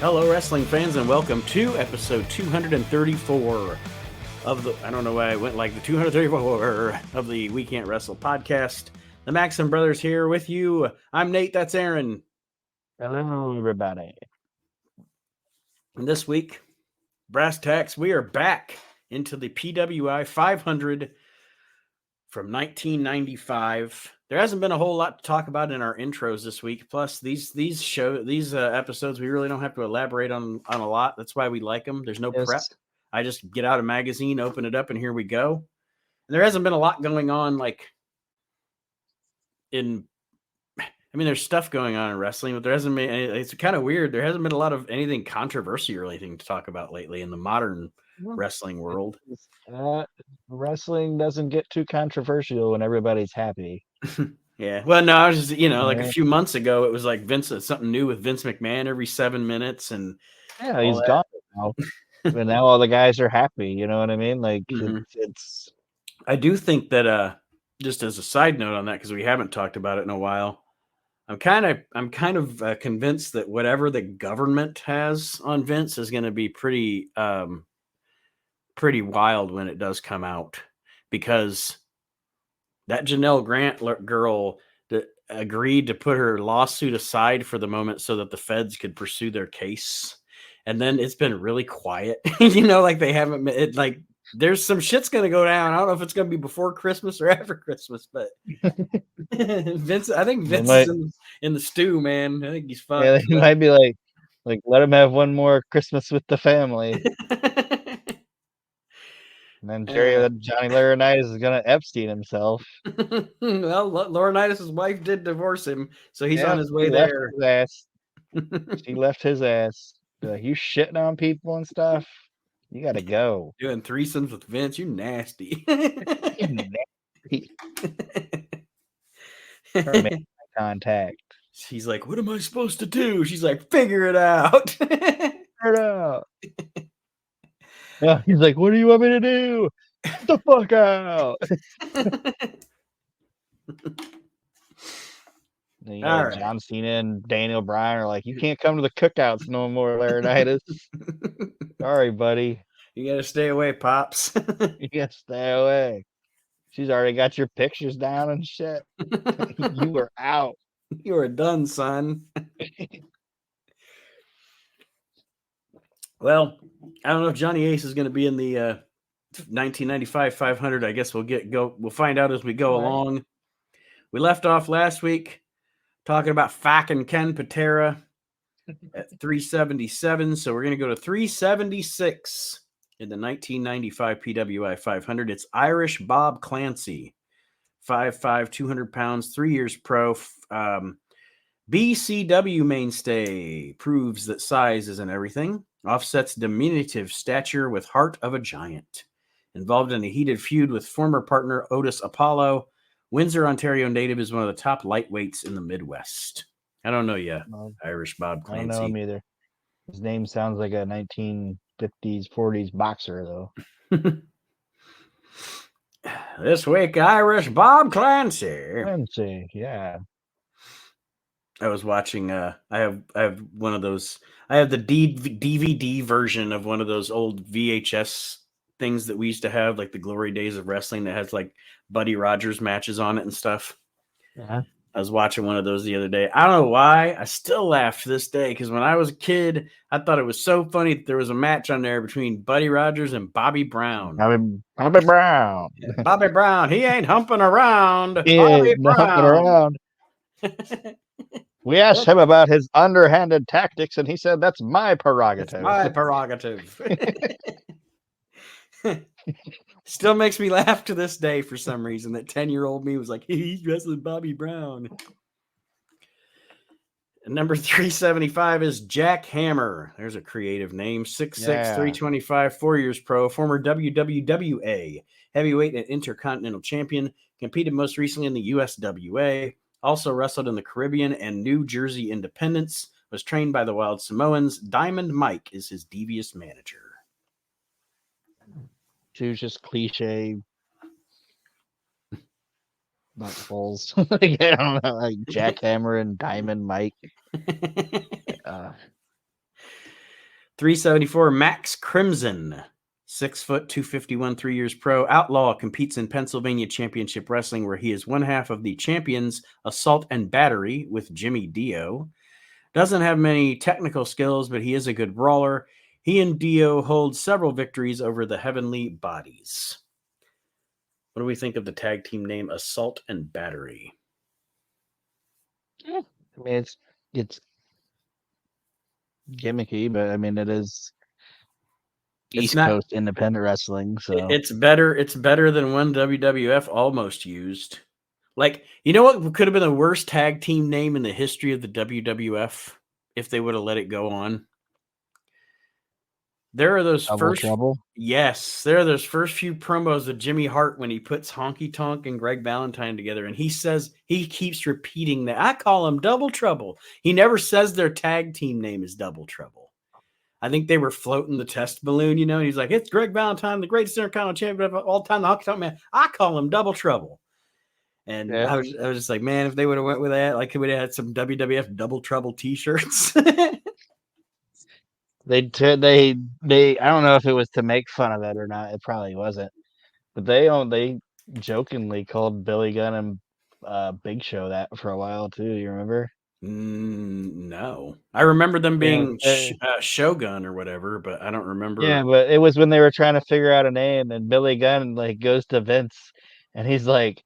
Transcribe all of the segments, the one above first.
Hello, wrestling fans, and welcome to episode 234 of the, I don't know why I went like the 234 of the We Can't Wrestle podcast. The Maxim Brothers here with you. I'm Nate, that's Aaron. Hello, everybody. And this week, brass tacks, we are back into the PWI 500 from 1995. There hasn't been a whole lot to talk about in our intros this week. Plus, these episodes, we really don't have to elaborate on a lot. That's why we like them. There's no prep. I just get out a magazine, open it up, and here we go. And there hasn't been a lot going on, there's stuff going on in wrestling, but there hasn't been. It's kind of weird. There hasn't been a lot of anything controversial or anything to talk about lately in the modern wrestling world. Wrestling doesn't get too controversial when everybody's happy. Yeah. Well, no, I was just, like a few months ago, it was like something new with Vince McMahon every 7 minutes. And yeah, he's gone now. But now all the guys are happy. You know what I mean? Like, it's. I do think that, just as a side note on that, because we haven't talked about it in a while, I'm kind of convinced that whatever the government has on Vince is going to be pretty wild when it does come out, because that Janelle Grant girl that agreed to put her lawsuit aside for the moment so that the feds could pursue their case. And then it's been really quiet, they haven't it like there's some shit's going to go down. I don't know if it's going to be before Christmas or after Christmas, but I think Vince is in the stew, man. I think he's fucked. Yeah, he might be like let him have one more Christmas with the family. And then Johnny Laurinaitis is gonna Epstein himself. Well, Laurinaitis' wife did divorce him, so he's on his way there. She left his ass. Like, you shitting on people and stuff. You gotta go. Doing threesomes with Vince, you nasty. You nasty. Make contact. She's like, "What am I supposed to do?" She's like, "Figure it out." Figure it out. Yeah, he's like, "What do you want me to do? Get the fuck out!" Right. John Cena and Daniel Bryan are like, "You can't come to the cookouts no more, Laurinaitis." Sorry, buddy. You gotta stay away, Pops. You gotta stay away. She's already got your pictures down and shit. You were out. You were done, son. Well, I don't know if Johnny Ace is going to be in the 1995 500. I guess we'll find out as we go along. We left off last week talking about fucking Ken Patera at 377. So we're going to go to 376 in the 1995 PWI 500. It's Irish Bob Clancy, 5'5", 200 pounds, 3 years pro. BCW mainstay, proves that size isn't everything. Offsets diminutive stature with heart of a giant. Involved in a heated feud with former partner Otis Apollo. Windsor, Ontario native, is one of the top lightweights in the Midwest. I don't know yet. Irish Bob Clancy. I don't know him either. His name sounds like a 1950s, 40s boxer, though. This week, Irish Bob Clancy. Clancy, yeah. I was watching. I have one of those. I have the DVD version of one of those old VHS things that we used to have, like the Glory Days of Wrestling, that has like Buddy Rogers matches on it and stuff. Yeah. I was watching one of those the other day. I don't know why. I still laugh to this day, because when I was a kid, I thought it was so funny that there was a match on there between Buddy Rogers and Bobby Brown. Bobby Brown. Bobby Brown. He ain't humping around. He ain't humping around. We asked him about his underhanded tactics, and he said, "That's my prerogative." It's my prerogative. Still makes me laugh to this day for some reason. That 10-year-old me was like, hey, he's wrestling Bobby Brown. And number 375 is Jack Hammer. There's a creative name. 6'6", 325, 4 years pro, former WWWA heavyweight and intercontinental champion. Competed most recently in the USWA. Also wrestled in the Caribbean and New Jersey Independence. Was trained by the Wild Samoans. Diamond Mike is his devious manager. Two just cliche buttholes. I don't know, like Jackhammer and Diamond Mike. 374, Max Crimson. 6 foot, 251, 3 years pro. Outlaw competes in Pennsylvania Championship Wrestling, where he is one half of the Champions Assault and Battery with Jimmy Dio. Doesn't have many technical skills, but he is a good brawler. He and Dio hold several victories over the Heavenly Bodies. What do we think of the tag team name Assault and Battery? I mean, it's gimmicky, but I mean, it is East Coast independent wrestling, so it's better. It's better than one WWF almost used. Like, you know what could have been the worst tag team name in the history of the WWF if they would have let it go on? There are those Trouble. Yes, there are those first few promos of Jimmy Hart when he puts Honky Tonk and Greg Valentine together, and he keeps repeating that. I call him Double Trouble. He never says their tag team name is Double Trouble. I think they were floating the test balloon, and he's like, it's Greg Valentine, the greatest Intercontinental Champion of all time, the Honky Tonk Man. I call him Double Trouble. And I was just like, man, if they would have went with that, like, we would have had some WWF Double Trouble T-shirts. They I don't know if it was to make fun of it or not. It probably wasn't, but they jokingly called Billy Gunn and Big Show that for a while too. You remember? No, I remember them being Shogun or whatever, but I don't remember. Yeah, but it was when they were trying to figure out a name, and Billy Gunn goes to Vince, and he's like,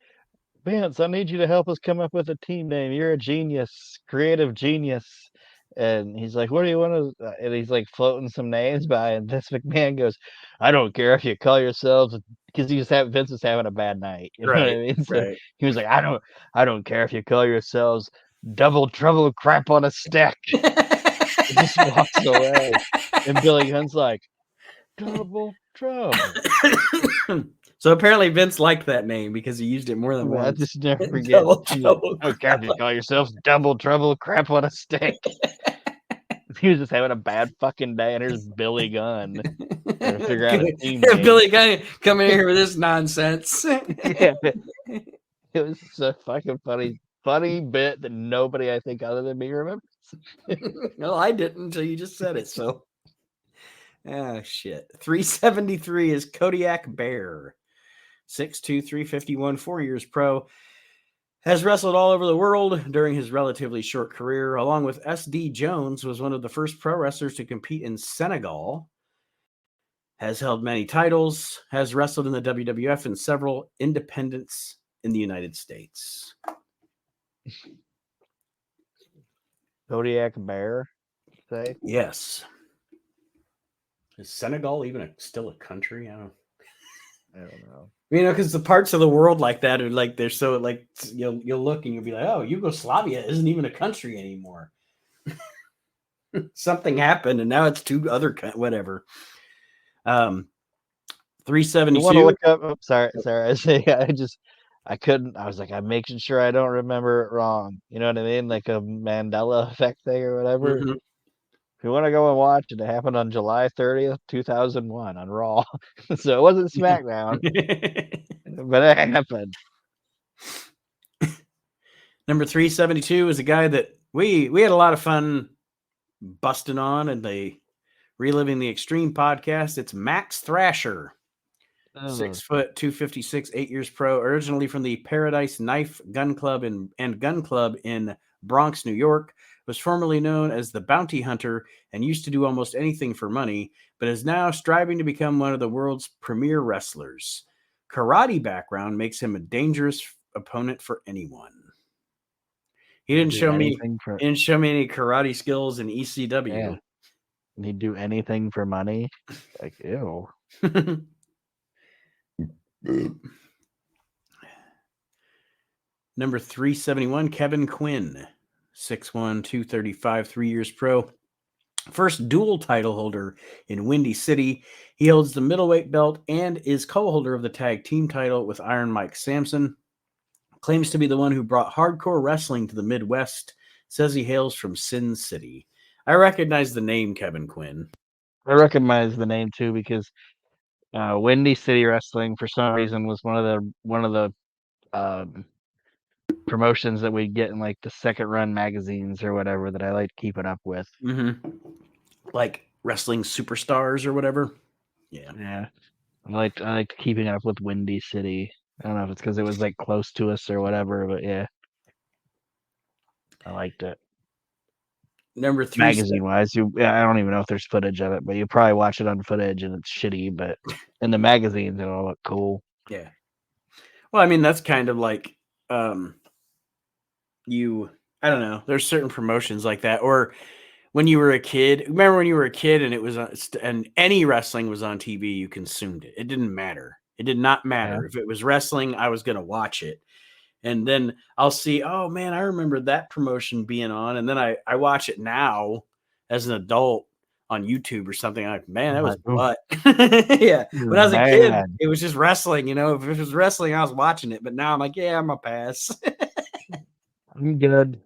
Vince, I need you to help us come up with a team name. You're a genius, creative genius. And he's like, what do you want to? And he's floating some names by, and Vince McMahon goes, I don't care if you call yourselves, because Vince was having a bad night. You know what I mean? So he was like, I don't care if you call yourselves Double Trouble Crap on a Stick. He just walks away, and Billy Gunn's like, Double Trouble. So apparently Vince liked that name because he used it more than once. I just never forget. I don't care if you call yourselves Double Trouble Crap on a Stick. He was just having a bad fucking day, and here's Billy Gunn trying to figure out a team name. Billy Gunn coming in here with this nonsense. Yeah, it was a fucking funny bit that nobody, I think, other than me remembers. No, I didn't until you just said it. So, shit. 373 is Kodiak Bear. 6'2", 351, 4 years pro. Has wrestled all over the world during his relatively short career, along with S.D. Jones, was one of the first pro wrestlers to compete in Senegal. Has held many titles, has wrestled in the WWF and several independents in the United States. Kodiak Bear, say? Yes. Is Senegal even still a country? I don't know. Because the parts of the world like that are they're so you'll look and you'll be like, oh, Yugoslavia isn't even a country anymore. Something happened and now it's two other whatever. 372. You want to look up? Oh, sorry. I couldn't. I was like, I'm making sure I don't remember it wrong. You know what I mean? Like a Mandela effect thing or whatever. Mm-hmm. If you want to go and watch it, it happened on July 30th, 2001 on Raw. So it wasn't SmackDown, but it happened. Number 372 is a guy that we had a lot of fun busting on and Reliving the Extreme podcast. It's Max Thrasher. 6 foot, 256, 8 years pro, originally from the Paradise Knife Gun Club and Gun Club in Bronx, New York, was formerly known as the Bounty Hunter and used to do almost anything for money, but is now striving to become one of the world's premier wrestlers. Karate background makes him a dangerous opponent for anyone. He didn't show me any karate skills in ECW. Yeah. And he'd do anything for money. Like, ew. Number 371, Kevin Quinn. 6'1", 235, 3 years pro. First dual title holder in Windy City. He holds the middleweight belt and is co-holder of the tag team title with Iron Mike Sampson. Claims to be the one who brought hardcore wrestling to the Midwest. Says he hails from Sin City. I recognize the name Kevin Quinn. I recognize the name too because Windy City Wrestling for some reason was one of the promotions that we get in the second run magazines or whatever that I like keeping up with. Mm-hmm. Like Wrestling Superstars or whatever. Yeah. Yeah. I liked keeping up with Windy City. I don't know if it's because it was like close to us or whatever, but yeah, I liked it. Number 3. Magazine wise, I don't even know if there's footage of it, but you probably watch it on footage and it's shitty, but in the magazines it'll look cool. Yeah. Well, I mean, that's kind of like I don't know. There's certain promotions like that, or when you were a kid. Remember when you were a kid and it was and any wrestling was on TV, you consumed it. It didn't matter. It did not matter Yeah. if it was wrestling. I was going to watch it, and then I'll see. Oh man, I remember that promotion being on, and then I watch it now as an adult on YouTube or something. I'm like, man, that was butt. Yeah. When I was a kid, Bad. it was just wrestling. You know, if it was wrestling, I was watching it. But now I'm like, yeah, I'm a pass. I'm good.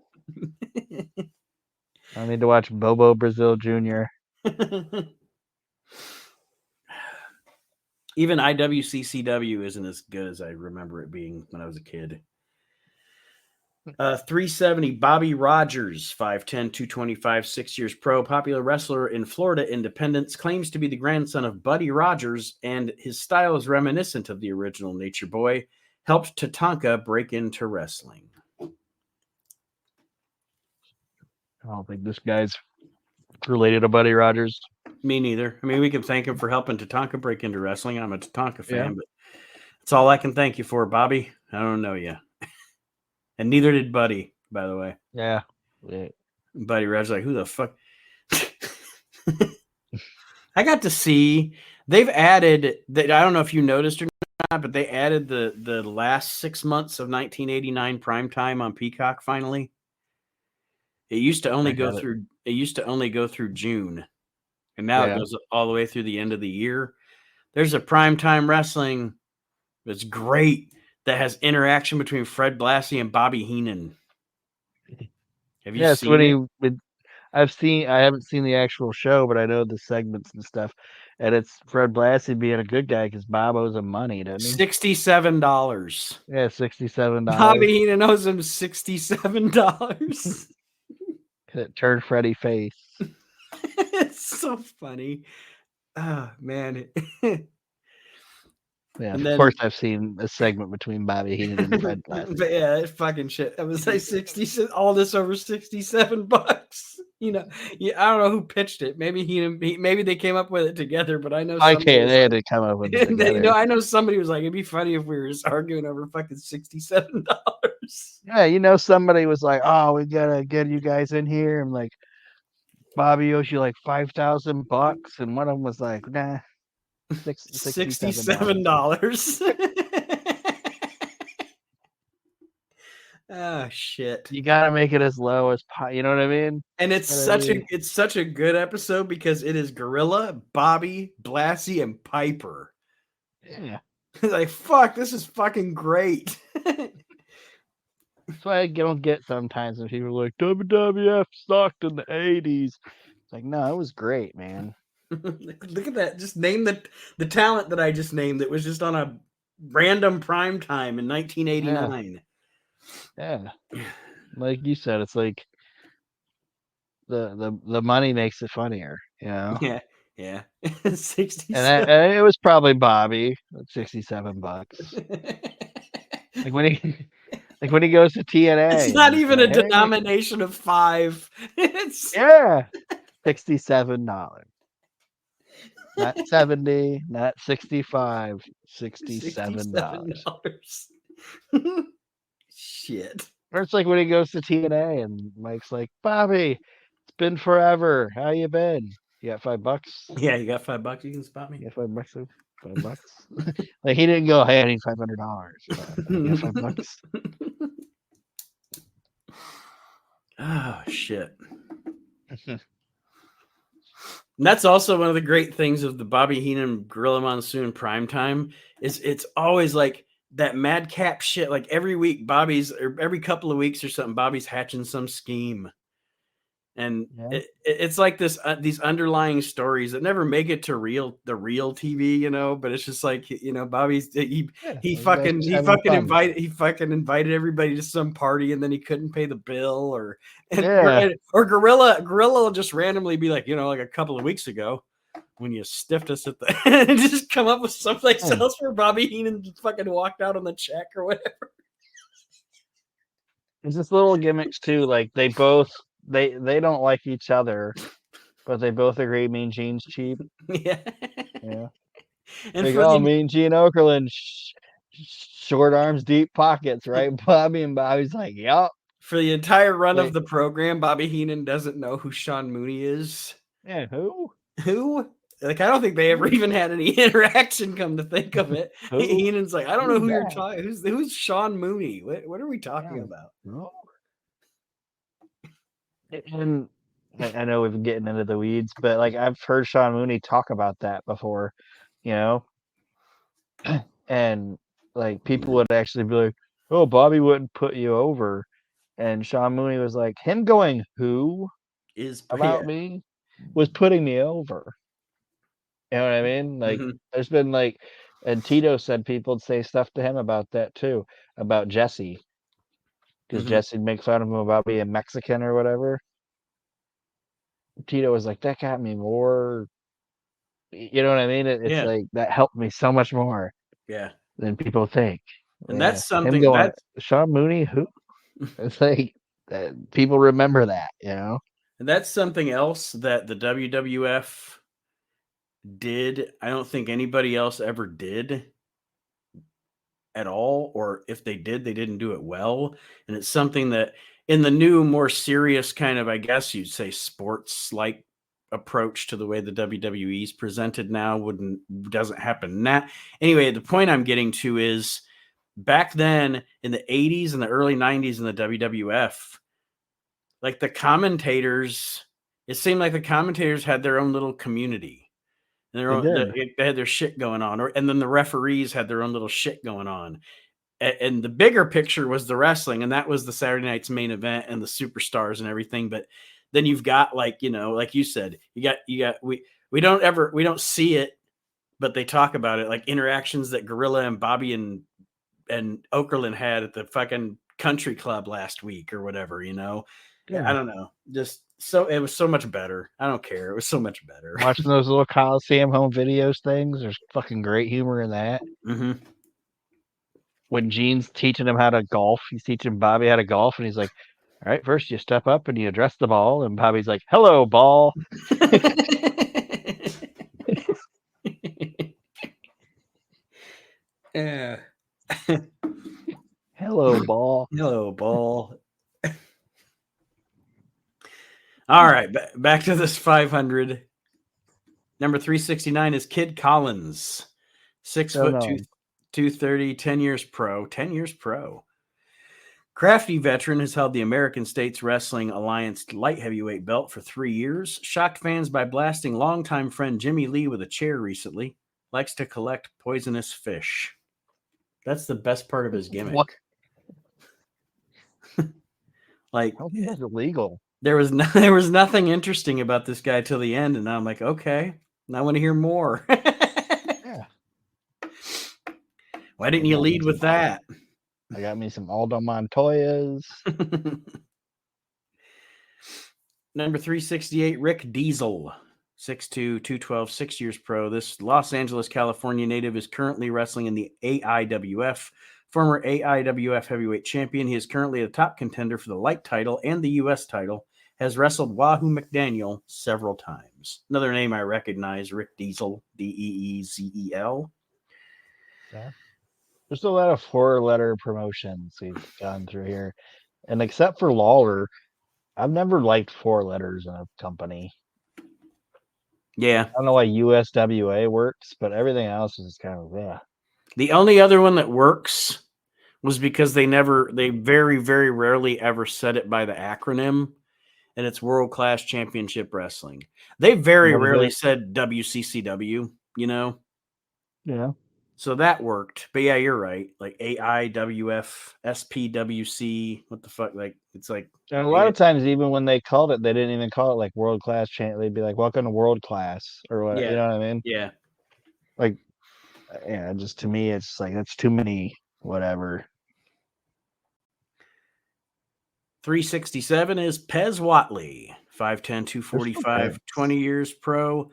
I need to watch Bobo Brazil Jr. Even IWCCW isn't as good as I remember it being when I was a kid. 370, Bobby Rogers, 5'10", 225, 6 years pro, popular wrestler in Florida Independence, claims to be the grandson of Buddy Rogers, and his style is reminiscent of the original Nature Boy, helped Tatanka break into wrestling. I don't think this guy's related to Buddy Rogers. Me neither. I mean, we can thank him for helping Tatanka break into wrestling. I'm a Tatanka fan, but that's all I can thank you for, Bobby. I don't know you. And neither did Buddy, by the way. Yeah. Buddy Rogers, like, who the fuck? I got to see, they've added, I don't know if you noticed or not, but they added the last 6 months of 1989 primetime on Peacock finally. It used to only go through June. And now it goes all the way through the end of the year. There's a primetime wrestling that's great that has interaction between Fred Blassie and Bobby Heenan. Have you seen it? I haven't seen the actual show, but I know the segments and stuff. And it's Fred Blassie being a good guy because Bob owes him money, doesn't he? $67. Yeah, $67. Bobby Heenan owes him $67. It turned Freddy face. It's so funny. Oh, man. Yeah, of course I've seen a segment between Bobby Heenan and Fred Blassie. But yeah, it's fucking shit. I was like 60, all this over $67. You know, I don't know who pitched it. Maybe maybe they came up with it together, but I know they had to come up with it together. I know somebody was like, it'd be funny if we were just arguing over fucking $67. Yeah, somebody was like, oh, we gotta get you guys in here. I'm like, Bobby owes you like $5,000, and one of them was like, nah. $67. Oh shit! You gotta make it as low as possible. You know what I mean? And it's such a good episode because it is Gorilla, Bobby, Blassie, and Piper. Yeah, like fuck, this is fucking great. That's why I don't get sometimes when people are like WWF sucked in the '80s. It's like, no, it was great, man. Look at that. Just name the talent that I just named that was just on a random prime time in 1989. Yeah. Like you said, it's like the money makes it funnier, you know? Yeah. 67. And it was probably Bobby at $67. like when he goes to TNA. It's not even a denomination of 5. It's $67. Not 70, not 65, $67. Shit. Or it's like when he goes to TNA and Mike's like, Bobby, it's been forever. How you been? You got $5? Yeah, you got $5. You can spot me. You got $5? $5? Like he didn't go, hey, I need $500. You got $5? Oh shit. And that's also one of the great things of the Bobby Heenan Gorilla Monsoon primetime is it's always like that madcap shit. Like every week, or every couple of weeks or something, Bobby's hatching some scheme. And Yeah. it's like this these underlying stories that never make it to the real TV, but it's just like, Bobby's Yeah. he Those guys fucking just having fun. he fucking invited everybody to some party, and then he couldn't pay the bill, Yeah. or Gorilla will just randomly be like, like a couple of weeks ago when you stiffed us at the and just come up with someplace Yeah. else where Bobby Heenan just fucking walked out on the check or whatever. It's just little gimmicks too. Like they both they don't like each other, but they both agree Mean Gene's cheap. Yeah. Yeah. And Like, for oh, the Mean Gene Okerlund, short arms, deep pockets, right? Bobby's like, yup. entire run of Like, the program, Bobby Heenan doesn't know who Sean Mooney is. yeah, who? Who? Like, I don't think they ever Who? even had any interaction. Come to think of it, Who? Heenan's like, I don't know Who's who you're that? talking. Who's Sean Mooney? What are we talking Yeah. about? No. And I know we've been getting into the weeds, but like I've heard Sean Mooney talk about that before, you know, and like people would actually be like, "Oh, Bobby wouldn't put you over," and Sean Mooney was like, "Him going who Is about yeah. me was putting me over." You know what I mean? Like, Mhm. there's been like, and Tito said people would say stuff to him about that too, about Jesse, because Mhm. Jesse'd make fun of him about being Mexican or whatever. Tito was like, that got me more. You know what I mean? It's Yeah. like that helped me so much more Yeah. than people think. And Yeah, that's him something going that's Sean Mooney, who? It's like that people remember that, you know? and that's something else that the WWF did. I don't think anybody else ever did at all, or if they did, they didn't do it well. And it's something that in the new, more serious kind of, I guess you'd say, sports like approach to the way the WWE is presented now doesn't happen. That anyway, the point I'm getting to is back then in the 80s and the early 90s in the WWF, like the commentators, it seemed like the commentators had their own little community. And They did. they had their shit going on, and then the referees had their own little shit going on, and the bigger picture was the wrestling, and that was the Saturday night's main event and the superstars and everything. But then you've got, like, like you said, we don't see it, but they talk about it, like interactions that Gorilla and Bobby and Okerlund had at the fucking country club last week or whatever. I Yeah. don't know, just so it was so much better. I don't care. It was so much better. Watching those little Coliseum home videos things, there's fucking great humor in that. Hmm. When Gene's teaching him how to golf, he's teaching Bobby how to golf, and he's like, all right, first you step up and you address the ball, and Bobby's like, hello, ball. Yeah. Hello, ball. Hello, ball. All right, back to this 500. Number 369 is Kid Collins, 6 Don't foot know. 230, 10 years pro. 10 years pro. Crafty veteran has held the American States Wrestling Alliance light heavyweight belt for 3 years. Shocked fans by blasting longtime friend Jimmy Lee with a chair recently. Likes to collect poisonous fish. That's the best part of his gimmick. What? Like, I don't think that's illegal. there was nothing interesting about this guy till the end, and now I'm like, okay, I want to hear more. Yeah. Why didn't I you got me lead with that? I got me some Aldo Montoyas. Number 368, Rick Diesel, 6'2", 212, 6 years pro. This Los Angeles, California native is currently wrestling in the AIWF. Former AIWF heavyweight champion, he is currently a top contender for the light title and the U.S. title. Has wrestled Wahoo McDaniel several times. Another name I recognize, Rick Diesel, Deezel. Yeah. There's a lot of 4-letter promotions we've gone through here. And except for Lawler, I've never liked 4 letters in a company. Yeah. I don't know why USWA works, but everything else is kind of, yeah. The only other one that works was because they very, very rarely ever said it by the acronym, and it's World Class Championship Wrestling. They very What is rarely it? said WCCW, Yeah. So that worked. But yeah, you're right. Like AIWF, SPWC, what the fuck? Like it's like And a lot of times, even when they called it, they didn't even call it like world class chant. They'd be like, "Welcome to world class" or what. yeah, You know what I mean? yeah. Like, yeah. Just to me, it's like that's too many. Whatever. 367 is Pez Watley, 5'10", There's still 245, pets. 20 years pro.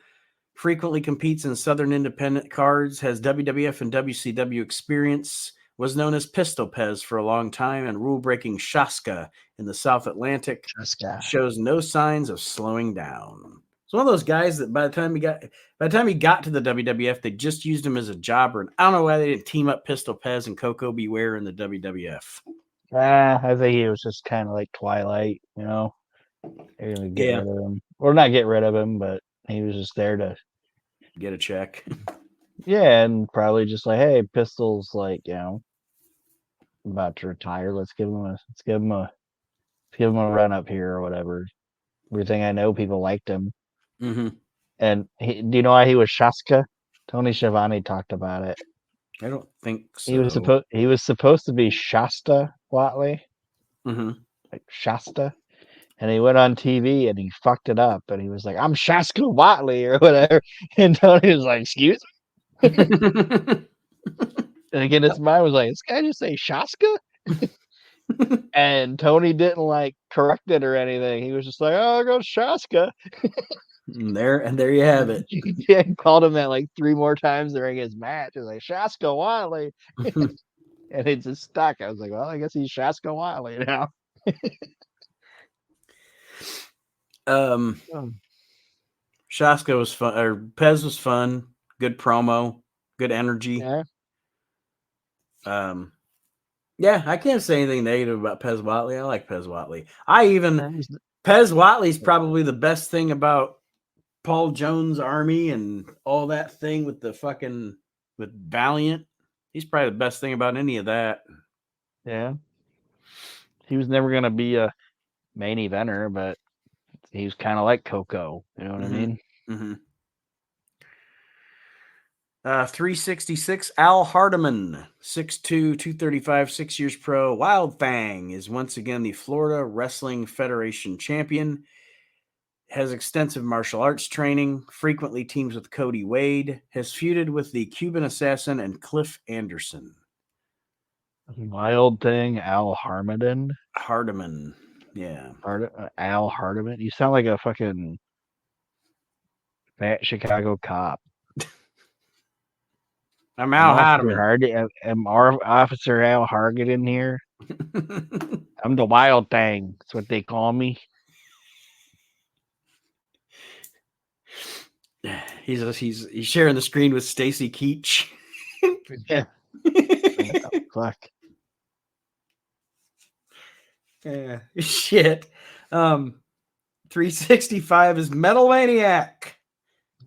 Frequently competes in Southern Independent cards, has WWF and WCW experience, was known as Pistol Pez for a long time, and rule-breaking Shaska in the South Atlantic. This guy. Shows no signs of slowing down. It's one of those guys that by the time he got to the WWF, they just used him as a jobber. And I don't know why they didn't team up Pistol Pez and Coco Beware in the WWF. I think he was just kind of like Twilight. You know, they're gonna get Yeah, rid of him, or not get rid of him, but he was just there to. get a check. Yeah, and probably just like, hey, Pistol's like, about to retire. Let's give him a run up here or whatever. Everything I know, people liked him. Mm-hmm. And do you know why he was Shaska? Tony Schiavone talked about it. I don't think He was so. supposed to be Shasta Watley, Mm-hmm. like Shasta, and he went on TV and he fucked it up, and he was like, "I'm Shaska Watley" or whatever, and Tony was like, "Excuse me," and again, his mind was like, "This guy just say Shaska," and Tony didn't like correct it or anything. He was just like, "Oh, I go Shaska." There you have it. Yeah, he called him that like 3 more times during his match. He was like, Shaska Watley. And it just stuck. I was like, well, I guess he's Shaska Watley now. um, Um, Shaska was fun, or Pez was fun. Good promo, good energy. yeah. Yeah, I can't say anything negative about Pez Watley. I like Pez Watley. He's- Pez Watley's probably the best thing about Paul Jones' army and all that thing with the fucking with Valiant. He's probably the best thing about any of that. yeah. He was never going to be a main eventer, but he was kind of like Coco. You know what I Mm-hmm. mean? Mm-hmm. 366, Al Hardiman, 6'2", 235, 6 years pro. Wild Fang is once again the Florida Wrestling Federation champion. Has extensive martial arts training, frequently teams with Cody Wade, has feuded with the Cuban Assassin and Cliff Anderson. Wild thing, Al Hardiman. Hardiman, yeah. Al Hardiman. You sound like a fucking fat Chicago cop. I'm Al Hardiman. Am our Officer Al Hargett in here? I'm the wild thing. That's what they call me. He's sharing the screen with Stacy Keach. Yeah. What the fuck? Yeah, shit. 365 is Metal Maniac.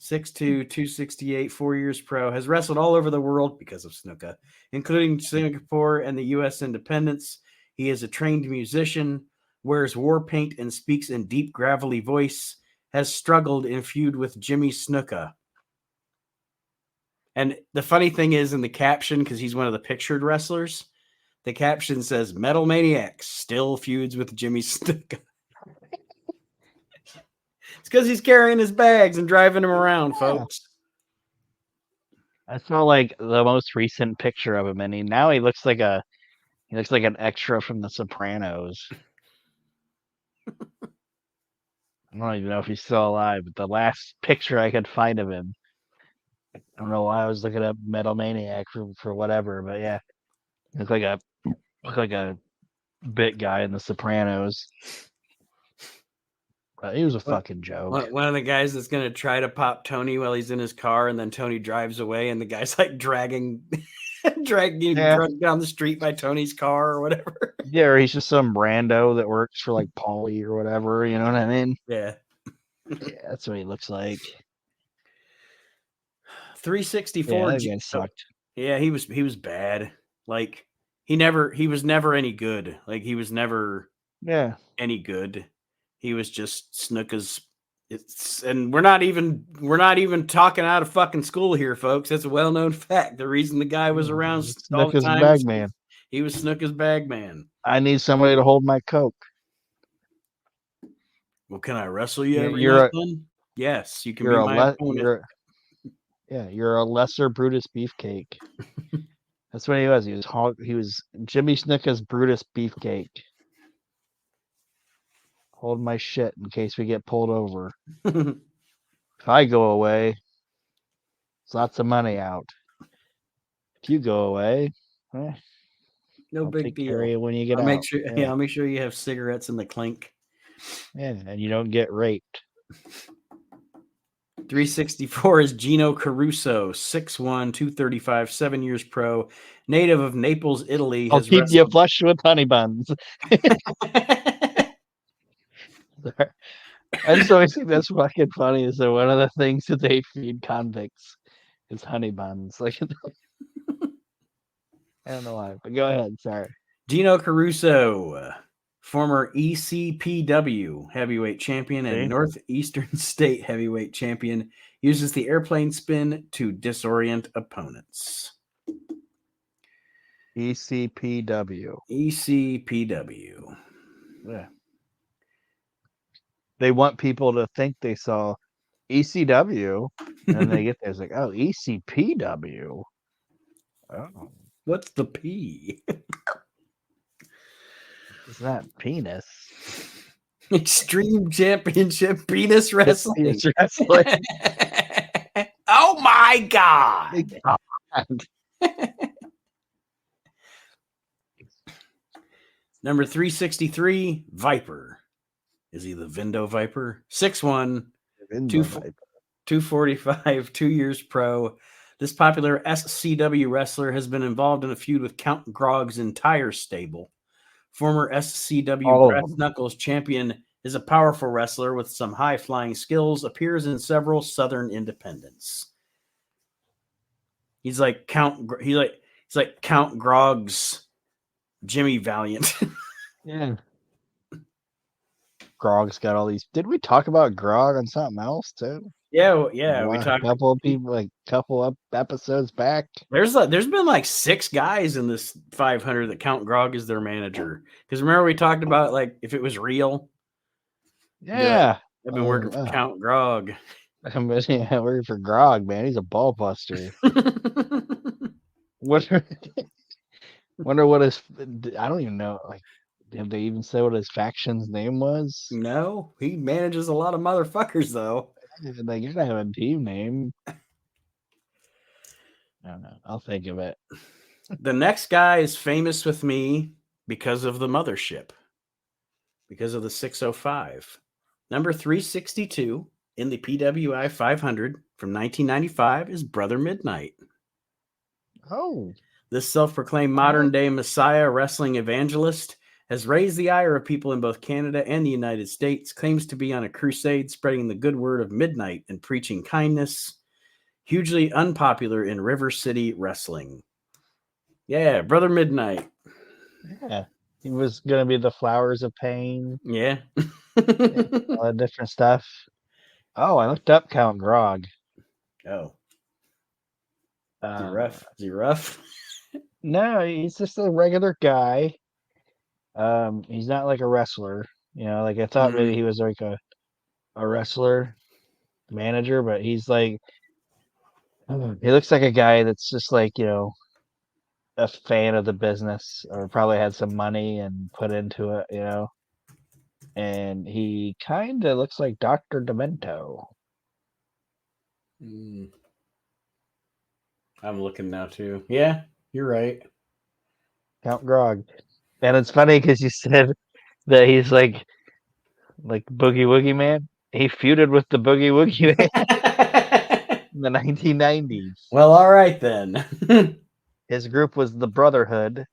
6'2", 268, 4 years pro. Has wrestled all over the world because of Snuka, including Singapore and the U.S. independents. He is a trained musician, wears war paint, and speaks in deep, gravelly voice. Has struggled in feud with Jimmy Snuka. And the funny thing is in the caption, because he's one of the pictured wrestlers, the caption says, Metal Maniac still feuds with Jimmy Snuka. It's because he's carrying his bags and driving them around, folks. I saw like the most recent picture of him, and he looks like an extra from The Sopranos. I don't even know if he's still alive, but the last picture I could find of him, I don't know why I was looking up Metal Maniac for whatever, but yeah, he looked like a bit guy in The Sopranos. But he was a fucking joke. One of the guys that's going to try to pop Tony while he's in his car, and then Tony drives away, and the guy's like dragging drunk down the street by Tony's car or whatever. Yeah, or he's just some rando that works for like Paulie or whatever. You know what I mean? Yeah. Yeah, that's what he looks like. 364. Yeah, that guy sucked. Yeah, he was bad. Like he was never any good. Like he was never any good. He was just Snuka's And we're not even talking out of fucking school here, folks. That's a well-known fact. The reason the guy was around all Snook the is time bag is man. he was Snook's bag man. I need somebody to hold my coke. Well, can I wrestle you every You're night a then? Yes, you can you're be a my opponent. you're a lesser Brutus Beefcake. That's what he was. He was Jimmy Snuka's Brutus Beefcake. Hold my shit in case we get pulled over. If I go away, there's lots of money out. If you go away, eh, No I'll big take care of deal. you when you get I'll make out. sure. Yeah, I'll make sure you have cigarettes in the clink. Yeah, and you don't get raped. 364 is Gino Caruso, 6'1", 235, 7 years pro, native of Naples, Italy. I'll Has keep you wrestled. flush with honey buns. I just always think that's fucking funny. Is that one of the things that they feed convicts is honey buns? Like I don't know why, but go ahead. Sorry. Gino Caruso, former ECPW heavyweight champion and See? Northeastern State heavyweight champion, uses the airplane spin to disorient opponents. ECPW. ECPW. Yeah. They want people to think they saw ECW, and then they get there. It's like, oh, ECPW. Oh, What's the P? it's not penis. Extreme Championship Penis Wrestling. Penis wrestling. Oh my God. God. Number 363, Viper. Is he the Vindo Viper? 6'1", 245, 2 years pro. This popular SCW wrestler has been involved in a feud with Count Grog's entire stable. Former SCW All of Brass them. Knuckles champion is a powerful wrestler with some high-flying skills, appears in several Southern independents. He's like Count Grog's Jimmy Valiant. Yeah. Grog's got all these. Did we talk about Grog on something else too? yeah, we A talked. couple of people, like couple episodes back. There's been like 6 guys in this 500 that Count Grog is their manager. Because remember we talked about like if it was real. Yeah. I've been working for Count Grog. I'm working for Grog, man. He's a ball buster. Wonder what his. I don't even know. Like, did they even say what his faction's name was? No, he manages a lot of motherfuckers though. Like, you're not having a team name. I don't know. I'll think of it. The next guy is famous with me because of the mothership, because of the 605. Number 362 in the PWI 500 from 1995 is Brother Midnight. Oh. This self-proclaimed modern-day Messiah wrestling evangelist has raised the ire of people in both Canada and the United States, claims to be on a crusade spreading the good word of midnight and preaching kindness. Hugely unpopular in River City wrestling. Yeah, Brother Midnight. Yeah. He was going to be the Flowers of Pain. Yeah. All that different stuff. Oh, I looked up Count Grog. Oh. Is he rough? Is he rough? No, he's just a regular guy. He's not like a wrestler. You know, like I thought maybe he was like a wrestler manager, but he's like he looks like a guy that's just like, you know, a fan of the business or probably had some money and put into it, you know. And he kind of looks like Dr. Demento. I'm looking now too. Yeah, you're right. Count Grog. And it's funny because you said that he's like Boogie Woogie Man. He feuded with the Boogie Woogie Man in the 1990s. Well, all right then. His group was the Brotherhood,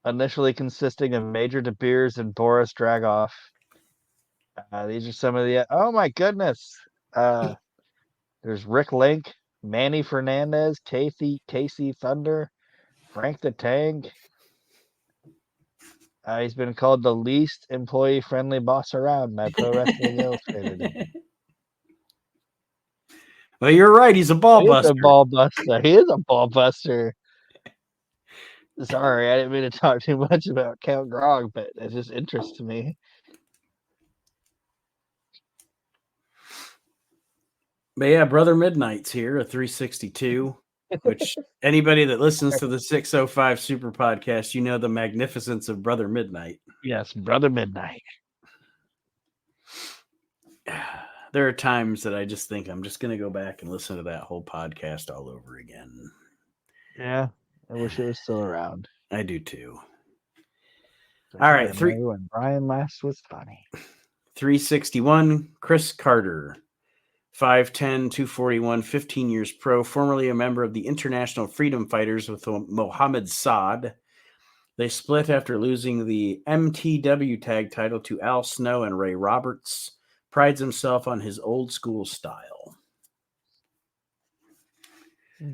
initially consisting of Major De Beers and Boris Dragoff. These are some of the. Oh my goodness! There's Rick Link, Manny Fernandez, Casey Thunder, Frank the Tank. He's been called the least employee-friendly boss around by Pro Wrestling Illustrated. Well, you're right. He's a ball He is a buster. ball buster. He is a ball buster. Sorry, I didn't mean to talk too much about Count Grog, but it just interests me. But yeah, Brother Midnight's here, a 362, which anybody that listens to the 605 Super Podcast, you know the magnificence of Brother Midnight. Yes, Brother Midnight. There are times that I just think I'm just going to go back and listen to that whole podcast all over again. Yeah, I wish it was still around. I do too. I All right, remember when Brian last was funny. 361, Chris Carter. 5'10", 241, 15 years pro, formerly a member of the International Freedom Fighters with Mohammed Saad. They split after losing the MTW tag title to Al Snow and Ray Roberts. Prides himself on his old school style.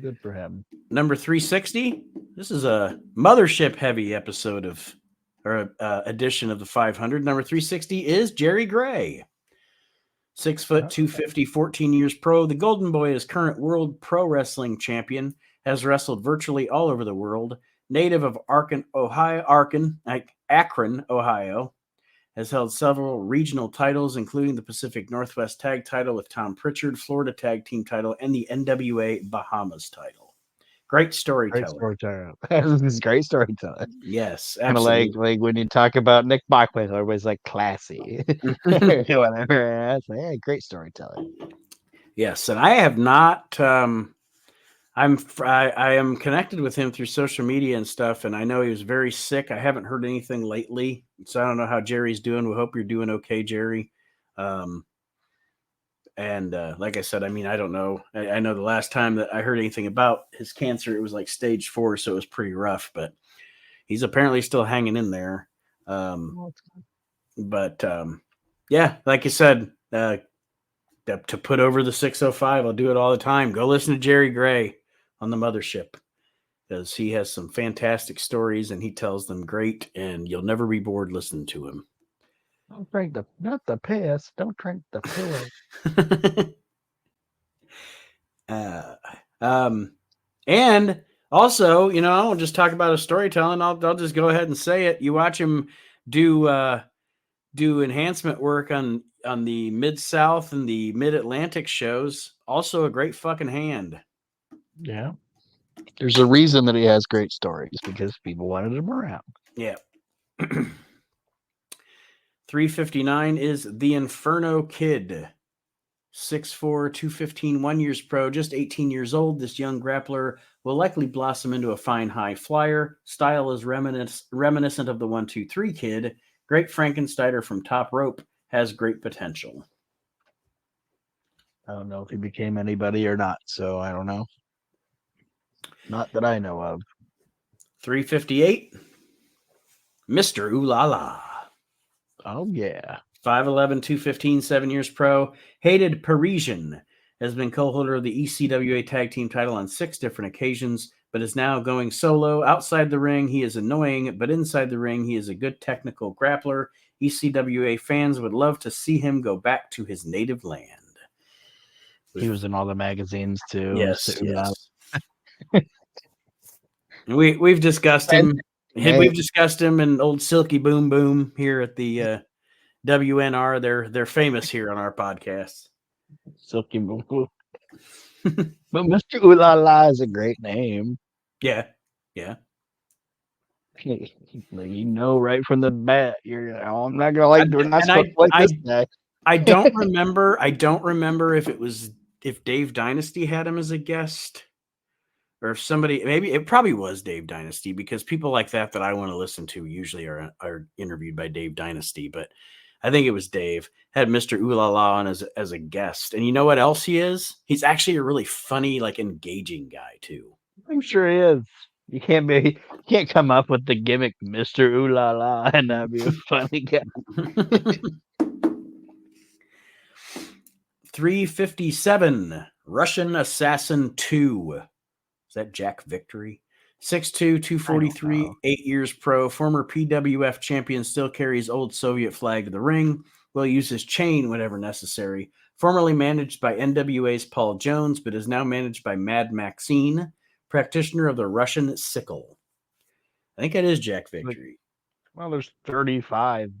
Good for him. Number 360. This is a mothership heavy episode of, or edition of the 500. Number 360 is Jerry Gray. 6 foot, 250, 14 years pro. The Golden Boy is current world pro wrestling champion, has wrestled virtually all over the world. Native of Akron, Ohio, has held several regional titles, including the Pacific Northwest Tag title with Tom Pritchard, Florida Tag Team title, and the NWA Bahamas title. Great storyteller. Great storyteller. This is great storyteller. Yes, Kind of absolutely. like when you talk about Nick Bockway, always like classy. Whatever. That's like, hey, great storyteller. Yes, and I have not. I am connected with him through social media and stuff, and I know he was very sick. I haven't heard anything lately, so I don't know how Jerry's doing. We hope you're doing okay, Jerry. And like I said, I mean, I don't know. I know the last time that I heard anything about his cancer, it was like stage 4, so it was pretty rough. But he's apparently still hanging in there. But yeah, like you said, to put over the 605, I'll do it all the time. Go listen to Jerry Gray on the Mothership, because he has some fantastic stories and he tells them great, and you'll never be bored listening to him. Don't drink not the piss. Don't drink the piss. And also, you know, I won't just talk about his storytelling. I'll just go ahead and say it. You watch him do enhancement work on the Mid-South and the Mid-Atlantic shows. Also a great fucking hand. Yeah. There's a reason that he has great stories, because people wanted him around. Yeah. 359 is the Inferno Kid. 6'4", 215, 1 years pro, just 18 years old. This young grappler will likely blossom into a fine high flyer. Style is reminiscent of the 1-2-3 Kid. Great Frankensteiner from Top Rope. Has great potential. I don't know if he became anybody or not, so I don't know. Not that I know of. 358, Mr. Ooh La La. Oh, yeah. 5'11", 215, 7 years pro. Hated Parisian. Has been co-holder of the ECWA Tag Team title on 6 different occasions, but is now going solo. Outside the ring, he is annoying, but inside the ring, he is a good technical grappler. ECWA fans would love to see him go back to his native land. He was in all the magazines, too. Yes, yes. We've discussed him. Hey. We've discussed him and old Silky Boom Boom here at the WNR. They're famous here on our podcast. Silky Boom Boom. But Mr. Ooh La La is a great name. Yeah, yeah. You know, right from the bat, I'm not gonna like. We're not supposed to like this guy. I don't remember. I don't remember if Dave Dynasty had him as a guest, or if somebody. Maybe it probably was Dave Dynasty, because people like that I want to listen to usually are interviewed by Dave Dynasty. But I think it was Dave had Mr. Ooh La La on as a guest. And you know what else he is? He's actually a really funny, like engaging guy too. I'm sure he is. You can't come up with the gimmick Mr. Ooh La La and not be a funny guy. 357, Russian Assassin 2. Is that Jack Victory? 6'2", 243, 8 years pro, former PWF champion, still carries old Soviet flag to the ring. Will use his chain whenever necessary. Formerly managed by NWA's Paul Jones, but is now managed by Mad Maxine, practitioner of the Russian sickle. I think that is Jack Victory. Well, there's 35.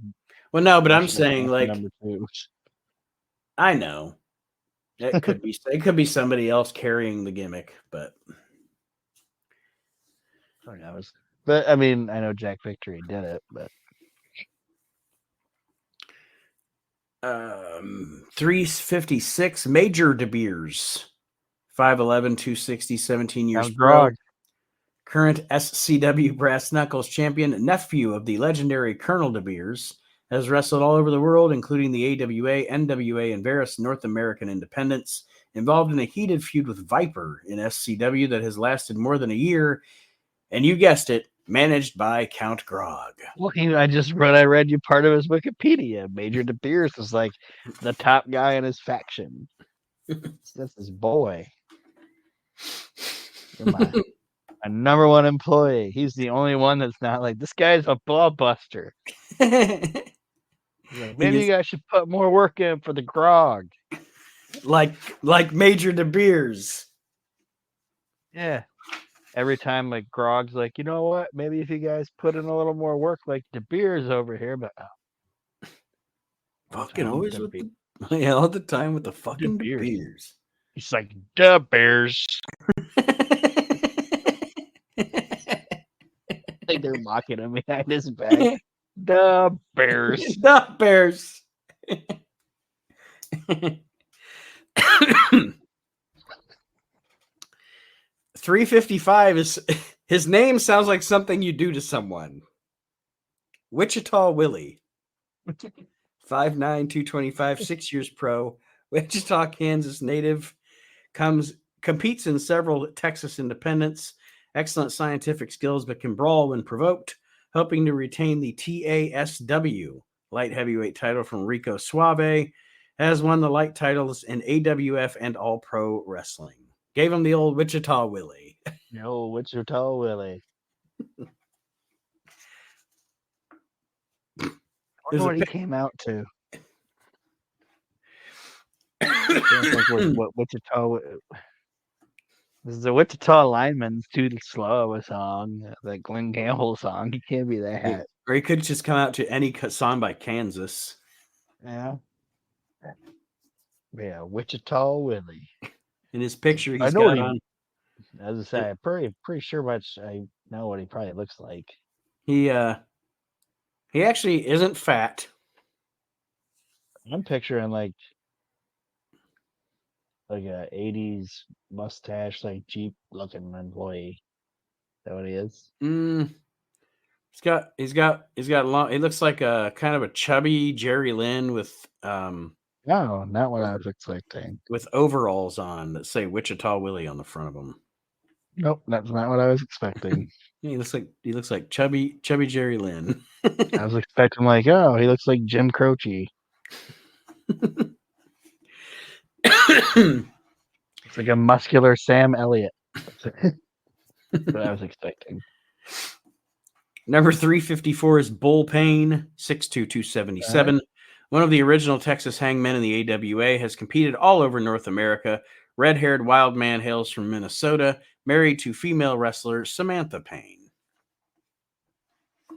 Well, no, but I'm saying like number 2. I know it could be somebody else carrying the gimmick, but Who knows? But I mean, I know Jack Victory did it, but 356 Major De Beers, 5'11", 260, 17 years Count pro. Grog. Current SCW Brass Knuckles champion, nephew of the legendary Colonel De Beers, has wrestled all over the world, including the AWA, NWA, and various North American independents, involved in a heated feud with Viper in SCW that has lasted more than a year, and you guessed it, managed by Count Grog. Well, I read you part of his Wikipedia. Major De Beers was like the top guy in his faction. That's his boy. You're my number one employee. He's the only one that's not like, this guy's a ball buster. Like, maybe you guys should put more work in for the Grog. Like Major De Beers. Yeah. Every time like Grog's like, you know what? Maybe if you guys put in a little more work, like De Beers over here, but fucking always with all the time with the fucking De Beers. He's like, De Beers. Like they're mocking him behind his back. The Bears. The Bears. 355 is his name sounds like something you do to someone. Wichita Willie. 5'9", 225, 6 years pro. Wichita, Kansas native. Competes in several Texas independents. Excellent scientific skills, but can brawl when provoked. Hoping to retain the TASW light heavyweight title from Rico Suave. Has won the light titles in AWF and All Pro Wrestling. Gave him the old Wichita Willie. The old Wichita Willie. I wonder what he came out to. what Wichita. This is a Wichita lineman's too slow of a song, that Glenn Campbell song. He can't be that. Or he could just come out to any song by Kansas. Yeah. Yeah, Wichita Willie. In his picture, he's got on. As I say, I'm pretty sure I know what he probably looks like. He actually isn't fat. I'm picturing like a 80s mustache, like Jeep looking employee. Is that what he is? He's got long. He looks like a kind of a chubby Jerry Lynn with No, not what I was expecting. With overalls on that say Wichita Willie on the front of them. Nope, that's not what I was expecting. He looks like chubby Jerry Lynn. I was expecting like, oh, he looks like Jim Croce. It's like a muscular Sam Elliott. That's what I was expecting. Number 354 is Bull Payne, 6'2", 277. Right. One of the original Texas hangmen in the AWA, has competed all over North America. Red-haired wild man, hails from Minnesota, married to female wrestler Samantha Payne.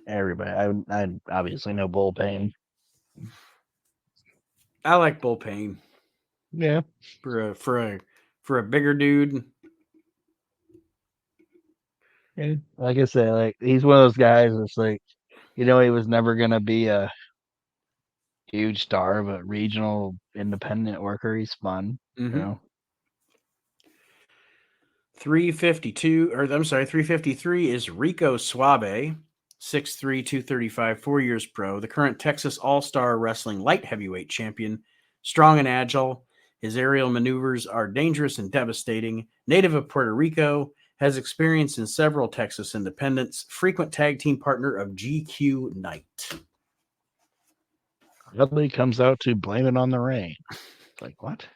Everybody, I obviously know Bull Payne. I like Bull Payne. Yeah, for a bigger dude. Yeah, like I said, like he's one of those guys that's like, he was never gonna be a huge star, but regional independent worker. He's fun, 353 is Rico Suave, 6'3", 235, 4 years pro, the current Texas All-Star Wrestling light heavyweight champion, strong and agile. His aerial maneuvers are dangerous and devastating. Native of Puerto Rico, has experience in several Texas independents, frequent tag team partner of GQ Knight. Dudley comes out to blame it on the rain. Like, what?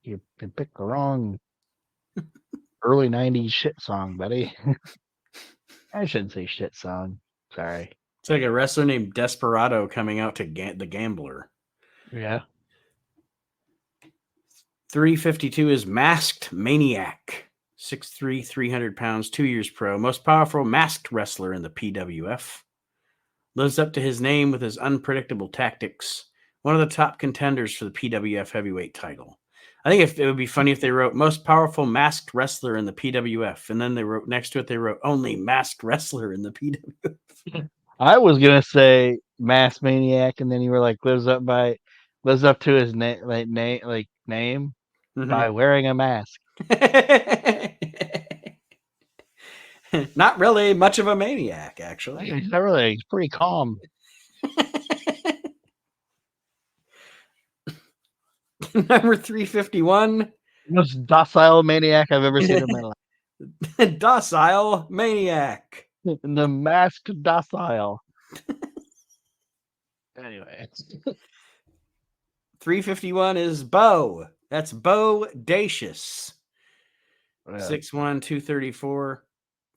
You picked the wrong early 90s shit song, buddy. I shouldn't say shit song. Sorry. It's like a wrestler named Desperado coming out to the Gambler. Yeah. 352 is Masked Maniac. 6'3", 300 pounds, 2 years pro. Most powerful masked wrestler in the PWF. Lives up to his name with his unpredictable tactics. One of the top contenders for the PWF heavyweight title. I think it would be funny if they wrote most powerful masked wrestler in the PWF, and then they wrote next to it, they wrote only masked wrestler in the PWF. I was gonna say Mass Maniac, and then you were like lives up to his name by wearing a mask. Not really much of a maniac, actually. He's not really. He's pretty calm. Number 351. Most docile maniac I've ever seen in my life. Docile Maniac. The masked docile. Anyway. 351 is Bo. That's Bo Dacious. 6'1", 234,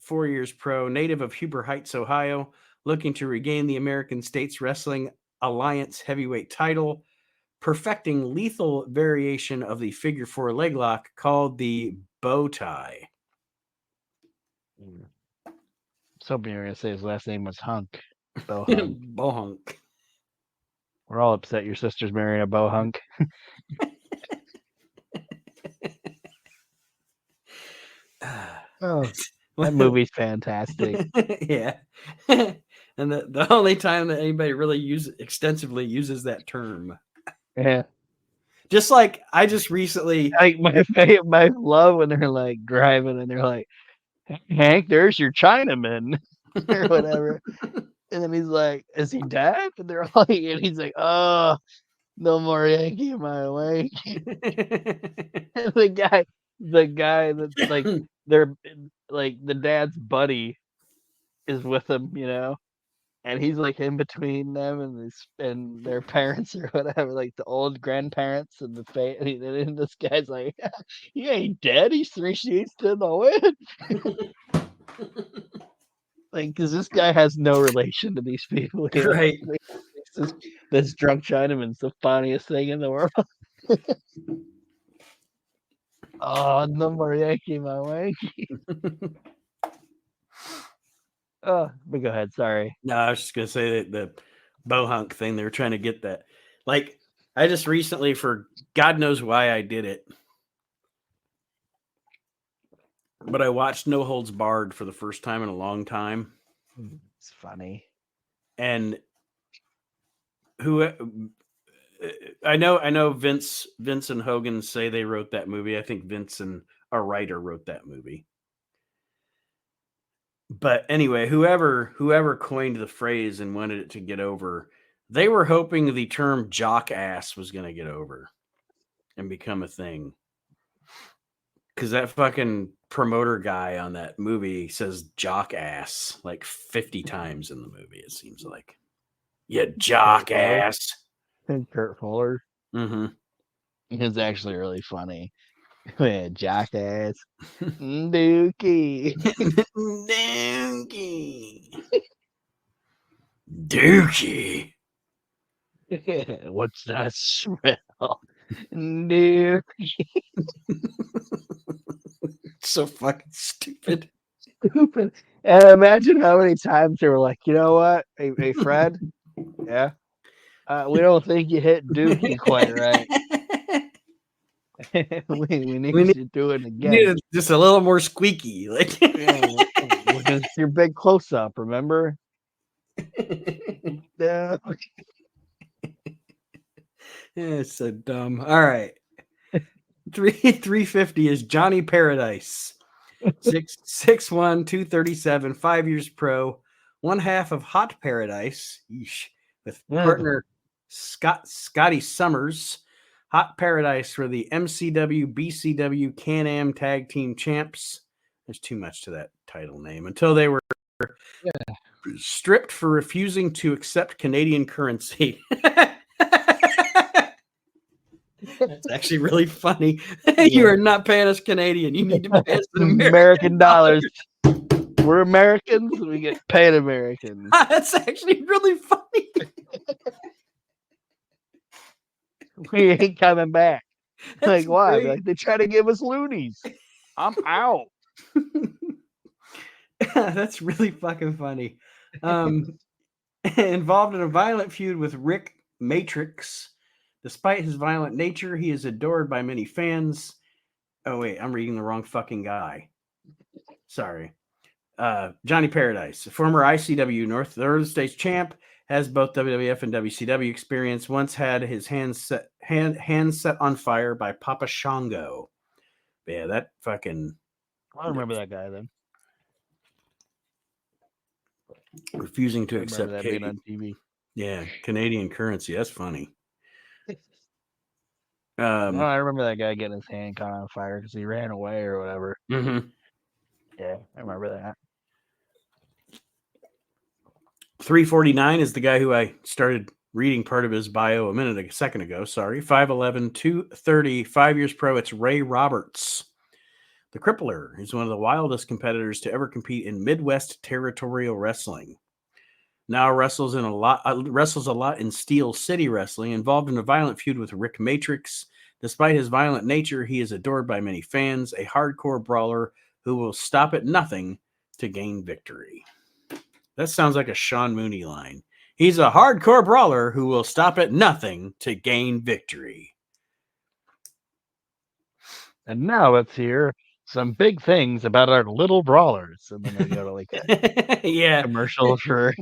4 years pro, native of Huber Heights, Ohio, looking to regain the American States Wrestling Alliance heavyweight title, perfecting lethal variation of the figure 4 leg lock called the bow tie. So you were going to say his last name was Hunk. Bo Hunk. Bo Hunk. We're all upset your sister's marrying a Bo Hunk. Oh, that movie's fantastic. Yeah. And the only time that anybody really extensively uses that term. Yeah. Just like I just recently, like my love when they're like driving and they're like, Hank, there's your Chinaman or whatever, and then he's like, is he dead? And they're like, and he's like, oh, no more Yankee in my way. And the guy that's like they're like the dad's buddy is with him, you know. And he's like in between them and their parents or whatever, like the old grandparents and and this guy's like, he ain't dead. He's 3 sheets to the wind. Like, because this guy has no relation to these people. right? This drunk Chinaman's the funniest thing in the world. Oh, no more Yankee, my way. Oh, but go ahead. Sorry. No, I was just gonna say that the Bo Hunk thing. They were trying to get that. Like, I just recently, for God knows why I did it, but I watched No Holds Barred for the first time in a long time. It's funny. And I know Vince and Hogan say they wrote that movie. I think Vince and a writer wrote that movie. But anyway, whoever coined the phrase and wanted it to get over, they were hoping the term jock ass was going to get over and become a thing. Because that fucking promoter guy on that movie says jock ass like 50 times in the movie, it seems like. Yeah, jock ass. Kurt Fuller. Mm-hmm. It's actually really funny. Jackass. Dookie. Dookie. What's that smell? Dookie. So fucking stupid. Stupid. And imagine how many times they were like, you know what? Hey Fred? Yeah. We don't think you hit Dookie quite right. we need you to do it again. We need just a little more squeaky. Like, it's your big close up, remember? Yeah. It's so dumb. All right. 350 is Johnny Paradise. 6'1", 237, 5 years pro, one half of Hot Paradise. Yeesh. With partner Scotty Summers. Hot Paradise for the MCW, BCW, Can-Am Tag Team Champs. There's too much to that title name. Until they were stripped for refusing to accept Canadian currency. That's actually really funny. Yeah. You are not paying us Canadian. You need to pay us in American dollars. We're Americans. We get paid American. That's actually really funny. We ain't coming back. That's Like, why? great. Like, they try to give us loonies. I'm out. That's really fucking funny. Involved in a violent feud with Rick Matrix. Despite his violent nature, he is adored by many fans. Oh, wait, I'm reading the wrong fucking guy. Sorry. Johnny Paradise, former ICW Northern States champ, has both WWF and WCW experience. Once had his hands set on fire by Papa Shango. But yeah, that fucking. I don't remember that guy then. Refusing to I remember accept that being on TV. Yeah, Canadian currency. That's funny. No, I remember that guy getting his hand caught on fire because he ran away or whatever. Mm-hmm. Yeah, I remember that. 349 is the guy who I started reading part of his bio a second ago. Sorry. 5'11, 230, 5 years pro. It's Ray Roberts. The Crippler. He's one of the wildest competitors to ever compete in Midwest territorial wrestling. Now wrestles a lot in Steel City Wrestling, involved in a violent feud with Rick Matrix. Despite his violent nature, he is adored by many fans, a hardcore brawler who will stop at nothing to gain victory. That sounds like a Sean Mooney line. He's a hardcore brawler who will stop at nothing to gain victory. And now let's hear some big things about our little brawlers. And then they go to like a Yeah. commercial for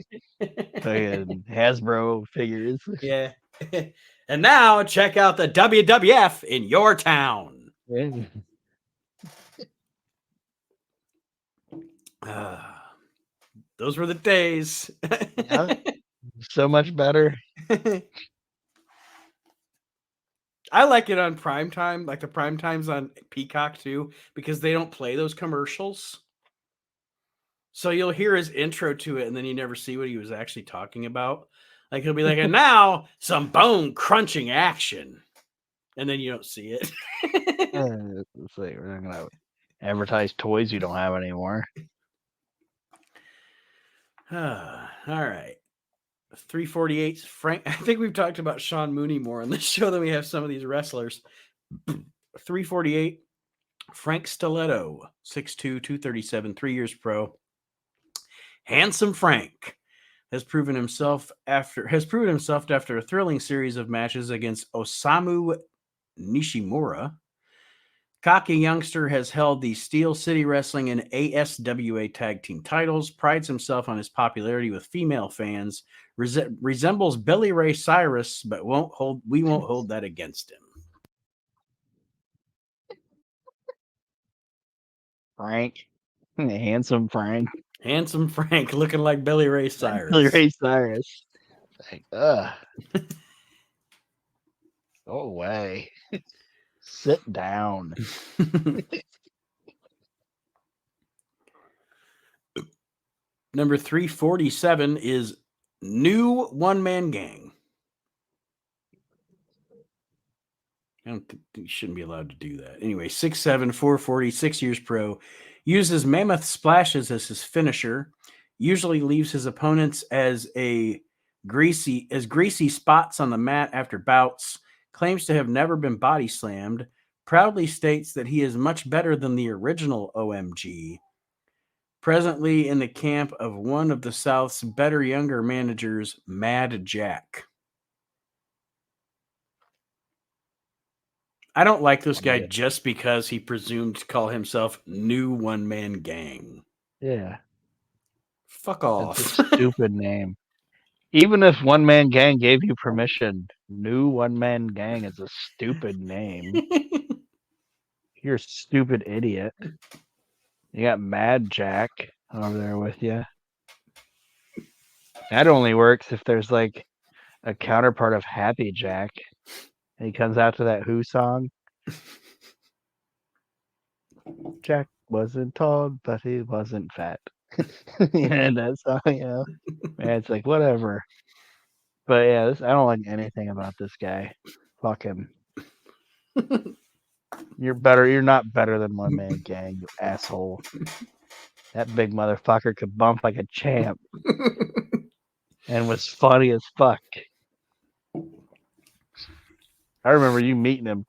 Hasbro figures. Yeah. And now check out the WWF in your town. Those were the days. Yeah, so much better. I like it on primetime, like the prime times on Peacock too, because they don't play those commercials. So you'll hear his intro to it, and then you never see what he was actually talking about. Like he'll be like, and now some bone crunching action. And then you don't see it. It's like we're not gonna advertise toys you don't have anymore. All right. 348 Frank. I think we've talked about Sean Mooney more on this show than we have some of these wrestlers. 348 Frank Stiletto, 6'2", 237, 3 years pro. Handsome Frank has proven himself after a thrilling series of matches against Osamu Nishimura. Cocky youngster has held the Steel City Wrestling and ASWA tag team titles, prides himself on his popularity with female fans, resembles Billy Ray Cyrus, but we won't hold that against him. Frank. Handsome Frank. Handsome Frank looking like Billy Ray Cyrus. Billy Ray Cyrus. Like, go away. Sit down. Number 347 is New One Man Gang. I don't think you shouldn't be allowed to do that. Anyway, 6'7", 440, 6 years pro. Uses mammoth splashes as his finisher. Usually leaves his opponents as greasy spots on the mat after bouts. Claims to have never been body slammed. Proudly states that he is much better than the original OMG. Presently in the camp of one of the South's better younger managers, Mad Jack. I don't like this guy just because he presumed to call himself New One Man Gang. Yeah. Fuck off. It's a stupid name. Even if One Man Gang gave you permission, New One Man Gang is a stupid name. You're a stupid idiot. You got Mad Jack over there with you. That only works if there's like a counterpart of Happy Jack. And he comes out to that Who song. Jack wasn't tall, but he wasn't fat. Yeah, that song, yeah. Man, it's like whatever. But yeah, I don't like anything about this guy. Fuck him. You're better. You're not better than One Man Gang, you asshole. That big motherfucker could bump like a champ and was funny as fuck. I remember you meeting him.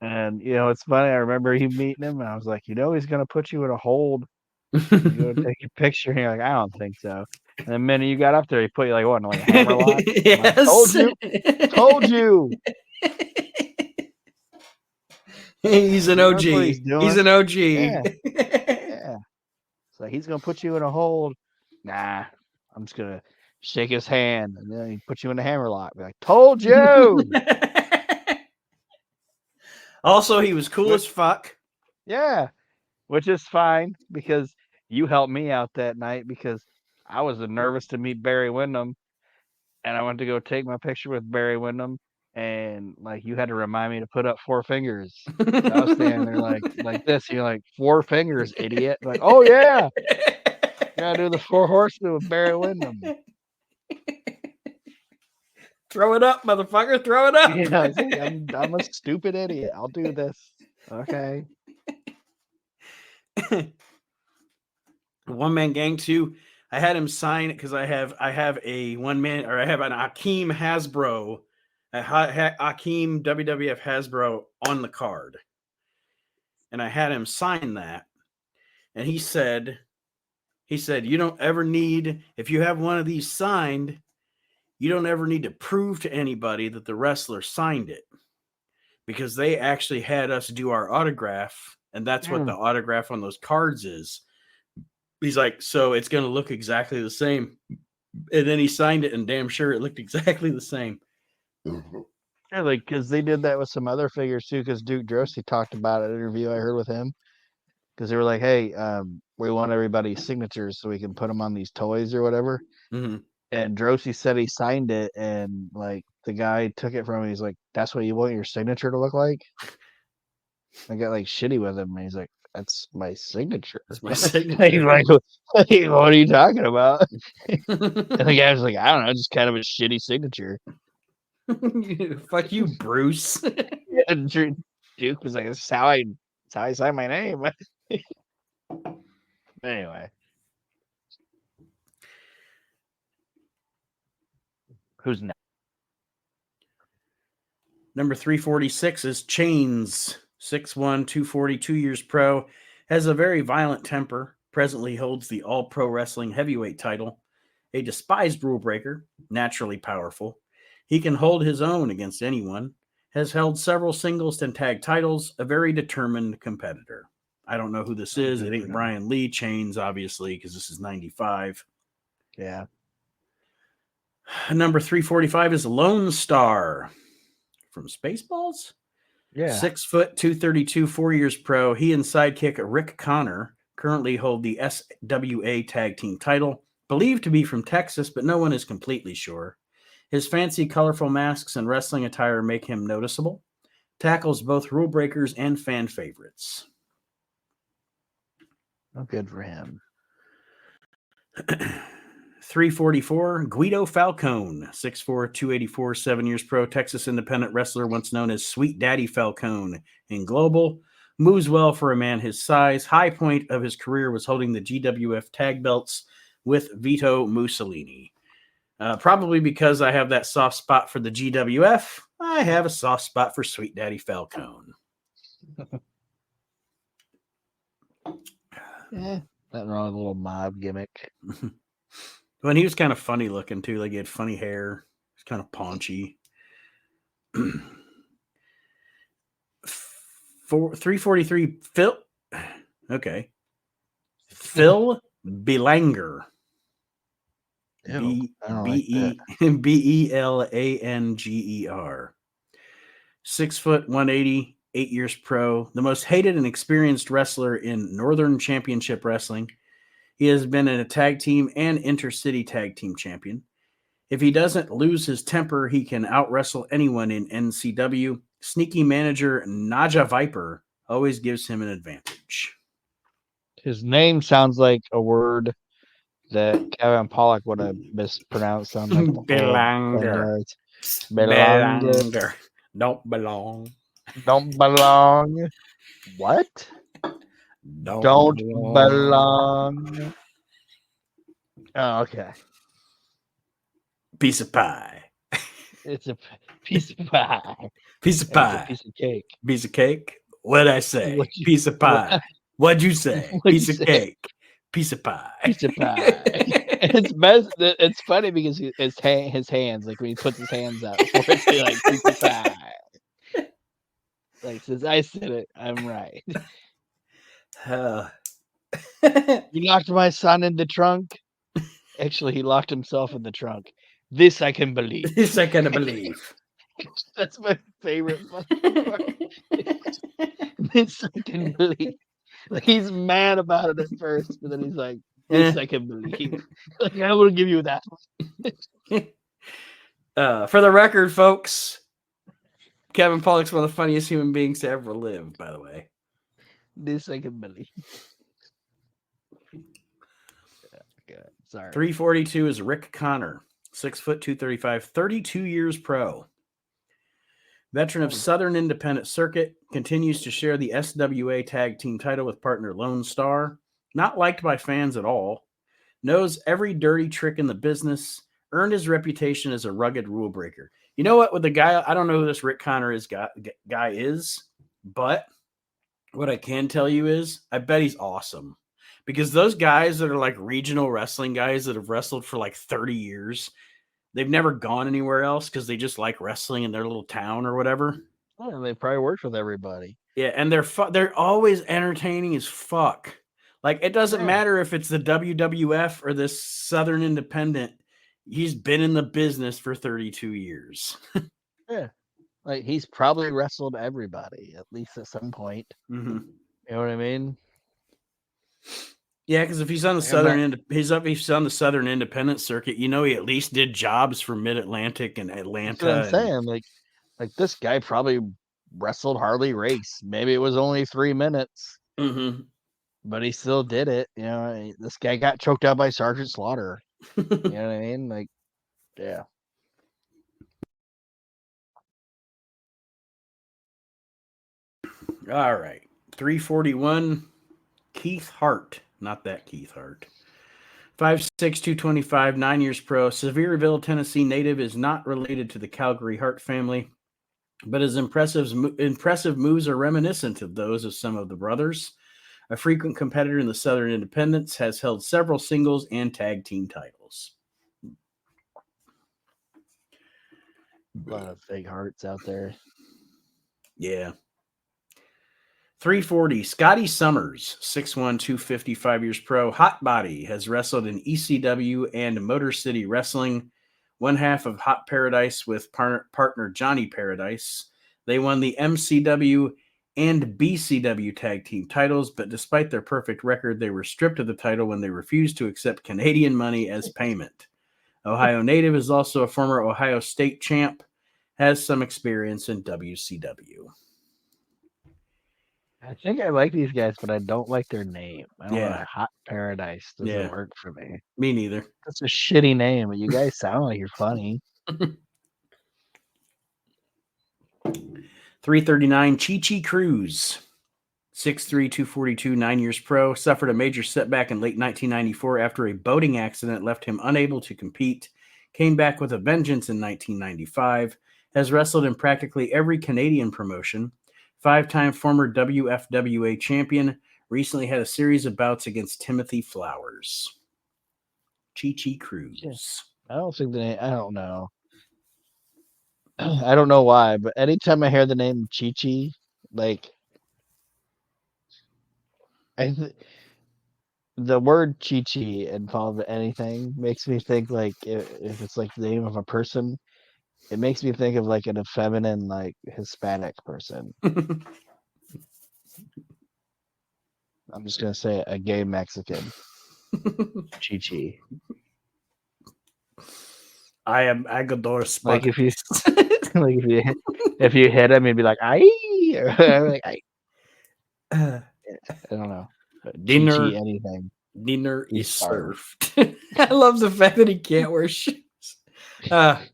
And, it's funny. I remember you meeting him, and I was like, he's going to put you in a hold. You go take your picture, and you're like, I don't think so. And the minute you got up there, he put you like, what, like a hammer lock? Yes. Like, told you. He's an He OG. knows what he's doing. He's an OG. Yeah. So he's going to put you in a hold. Nah, I'm just going to shake his hand, and then he put you in a hammer lock. Be like, told you. Also, he was cool as fuck. Yeah, which is fine because you helped me out that night because I was nervous to meet Barry Windham, and I went to go take my picture with Barry Windham, and like you had to remind me to put up 4 fingers. So I was standing there like this. You're like 4 fingers, idiot. I'm like, oh yeah, gotta do the 4 horsemen with Barry Windham. Throw it up, motherfucker! Throw it up. Yeah, I was like, I'm a stupid idiot. I'll do this. Okay. One Man Gang 2. I had him sign it because I have a one man, or I have an Akeem Hasbro, Akeem WWF Hasbro on the card, and I had him sign that, and he said, you don't ever need, if you have one of these signed, you don't ever need to prove to anybody that the wrestler signed it, because they actually had us do our autograph, and that's what the autograph on those cards is. He's like, so it's going to look exactly the same. And then he signed it, and damn sure it looked exactly the same. Yeah, like, because they did that with some other figures too, because Duke Drosy talked about it in an interview I heard with him. Because they were like, hey, we want everybody's signatures so we can put them on these toys or whatever. Mm-hmm. And Drosy said he signed it, and like the guy took it from him. He's like, that's what you want your signature to look like? I got like shitty with him, and he's like, that's my signature. That's my signature. He's like, what are you talking about? And the guy was like, I don't know, just kind of a shitty signature. Fuck you, Bruce. And Duke was like, that's how I sign my name. Anyway. Who's next? Number 346 is Chains. 6'1", 240, 2 years pro. Has a very violent temper. Presently holds the All Pro Wrestling Heavyweight title. A despised rule breaker. Naturally powerful. He can hold his own against anyone. Has held several singles and tag titles. A very determined competitor. I don't know who this is. It ain't Brian Lee. Chains, obviously, because this is 95. Yeah. Number 345 is Lone Star from Spaceballs. Yeah. 6 foot, 232, 4 years pro. He and sidekick Rick Connor currently hold the SWA tag team title, believed to be from Texas, but no one is completely sure. His fancy, colorful masks and wrestling attire make him noticeable. Tackles both rule breakers and fan favorites. Oh, good for him. 344, Guido Falcone, 6'4", 284, 7 years pro, Texas independent wrestler, once known as Sweet Daddy Falcone in Global. Moves well for a man his size. High point of his career was holding the GWF tag belts with Vito Mussolini. Probably because I have that soft spot for the GWF, I have a soft spot for Sweet Daddy Falcone. Yeah, nothing wrong with a little mob gimmick. When he was kind of funny looking too, like he had funny hair. He's kind of paunchy. 343, Phil. Okay. Phil Belanger. Belanger. 6 foot, 180, 8 years pro. The most hated and experienced wrestler in Northern Championship Wrestling. He has been in a tag team and intercity tag team champion. If he doesn't lose his temper, he can out-wrestle anyone in NCW. Sneaky manager Naja Viper always gives him an advantage. His name sounds like a word that Kevin Pollak would have mispronounced on like Belanger. Belanger. Don't belong. Don't belong. What? Don't belong. Oh, okay. Piece of pie. It's a piece of pie. Piece of And it's a pie. piece of cake. Piece of cake. What'd I say? What you- Piece of pie. What'd you say? What'd Piece you of say? cake. Piece of pie. Piece of pie. It's best. It's funny because his hands, like when he puts his hands out for it to be like piece of pie. Like says, I said it. I'm right. You locked my son in the trunk. Actually, he locked himself in the trunk. This I can believe. This I can believe. That's my favorite fucking part. This I can believe. Like he's mad about it at first, but then he's like, "This I can believe." Like I will give you that one. For the record, folks, Kevin Pollak's one of the funniest human beings to ever live, by the way. This I can believe. Yeah, sorry. 342 is Rick Connor, 6 foot 235, 32 years pro. Veteran of Southern Independent Circuit, continues to share the SWA Tag Team title with partner Lone Star. Not liked by fans at all. Knows every dirty trick in the business. Earned his reputation as a rugged rule breaker. You know what? With the guy, I don't know who this Rick Connor guy is, but what I can tell you is I bet he's awesome. Because those guys that are like regional wrestling guys that have wrestled for like 30 years, they've never gone anywhere else because they just like wrestling in their little town or whatever. Yeah, they probably worked with everybody. Yeah, and they're always entertaining as fuck. Like it doesn't matter if it's the WWF or this Southern Independent. He's been in the business for 32 years. Yeah, like he's probably wrestled everybody at least at some point. Mm-hmm. You know what I mean? Yeah, because if he's on the he's on the Southern Independent circuit, you know he at least did jobs for Mid Atlantic and Atlanta. That's what I'm saying. Like this guy probably wrestled Harley Race. Maybe it was only 3 minutes, but he still did it. You know, this guy got choked out by Sergeant Slaughter. You know what I mean? Like, yeah. All right, 341. Keith Hart, not that Keith Hart. 5'6", 225, 9 years pro. Sevierville, Tennessee native, is not related to the Calgary Hart family, but his impressive moves are reminiscent of those of some of the brothers. A frequent competitor in the Southern Independents, has held several singles and tag team titles. A lot of fake hearts out there. Yeah. 340, Scotty Summers, 6'1", 255 years pro. Hot Body, has wrestled in ECW and Motor City Wrestling. One half of Hot Paradise with partner Johnny Paradise. They won the MCW and BCW tag team titles, but despite their perfect record, they were stripped of the title when they refused to accept Canadian money as payment. Ohio native, is also a former Ohio State champ, has some experience in WCW. I think I like these guys, but I don't like their name. I don't know. Hot Paradise doesn't work for me. Me neither. That's a shitty name, but you guys sound like you're funny. 339, Chi Cruz, 6'3", 242, 9 years pro. Suffered a major setback in late 1994 after a boating accident left him unable to compete. Came back with a vengeance in 1995. Has wrestled in practically every Canadian promotion. 5-time former WFWA champion. Recently had a series of bouts against Timothy Flowers. Chi Cruz. Yeah. I don't think I don't know. I don't know why, but anytime I hear the name Chi, like the word Chi involved anything makes me think like if it's like the name of a person, it makes me think of like an effeminate, like Hispanic person. I'm just gonna say a gay Mexican. Chi. I am Agador Spartacus. Like if you if you hit him, he'd be like, "Aye," like, "Aye." I don't know. Dinner, anything. Dinner is served. I love the fact that he can't wear shoes.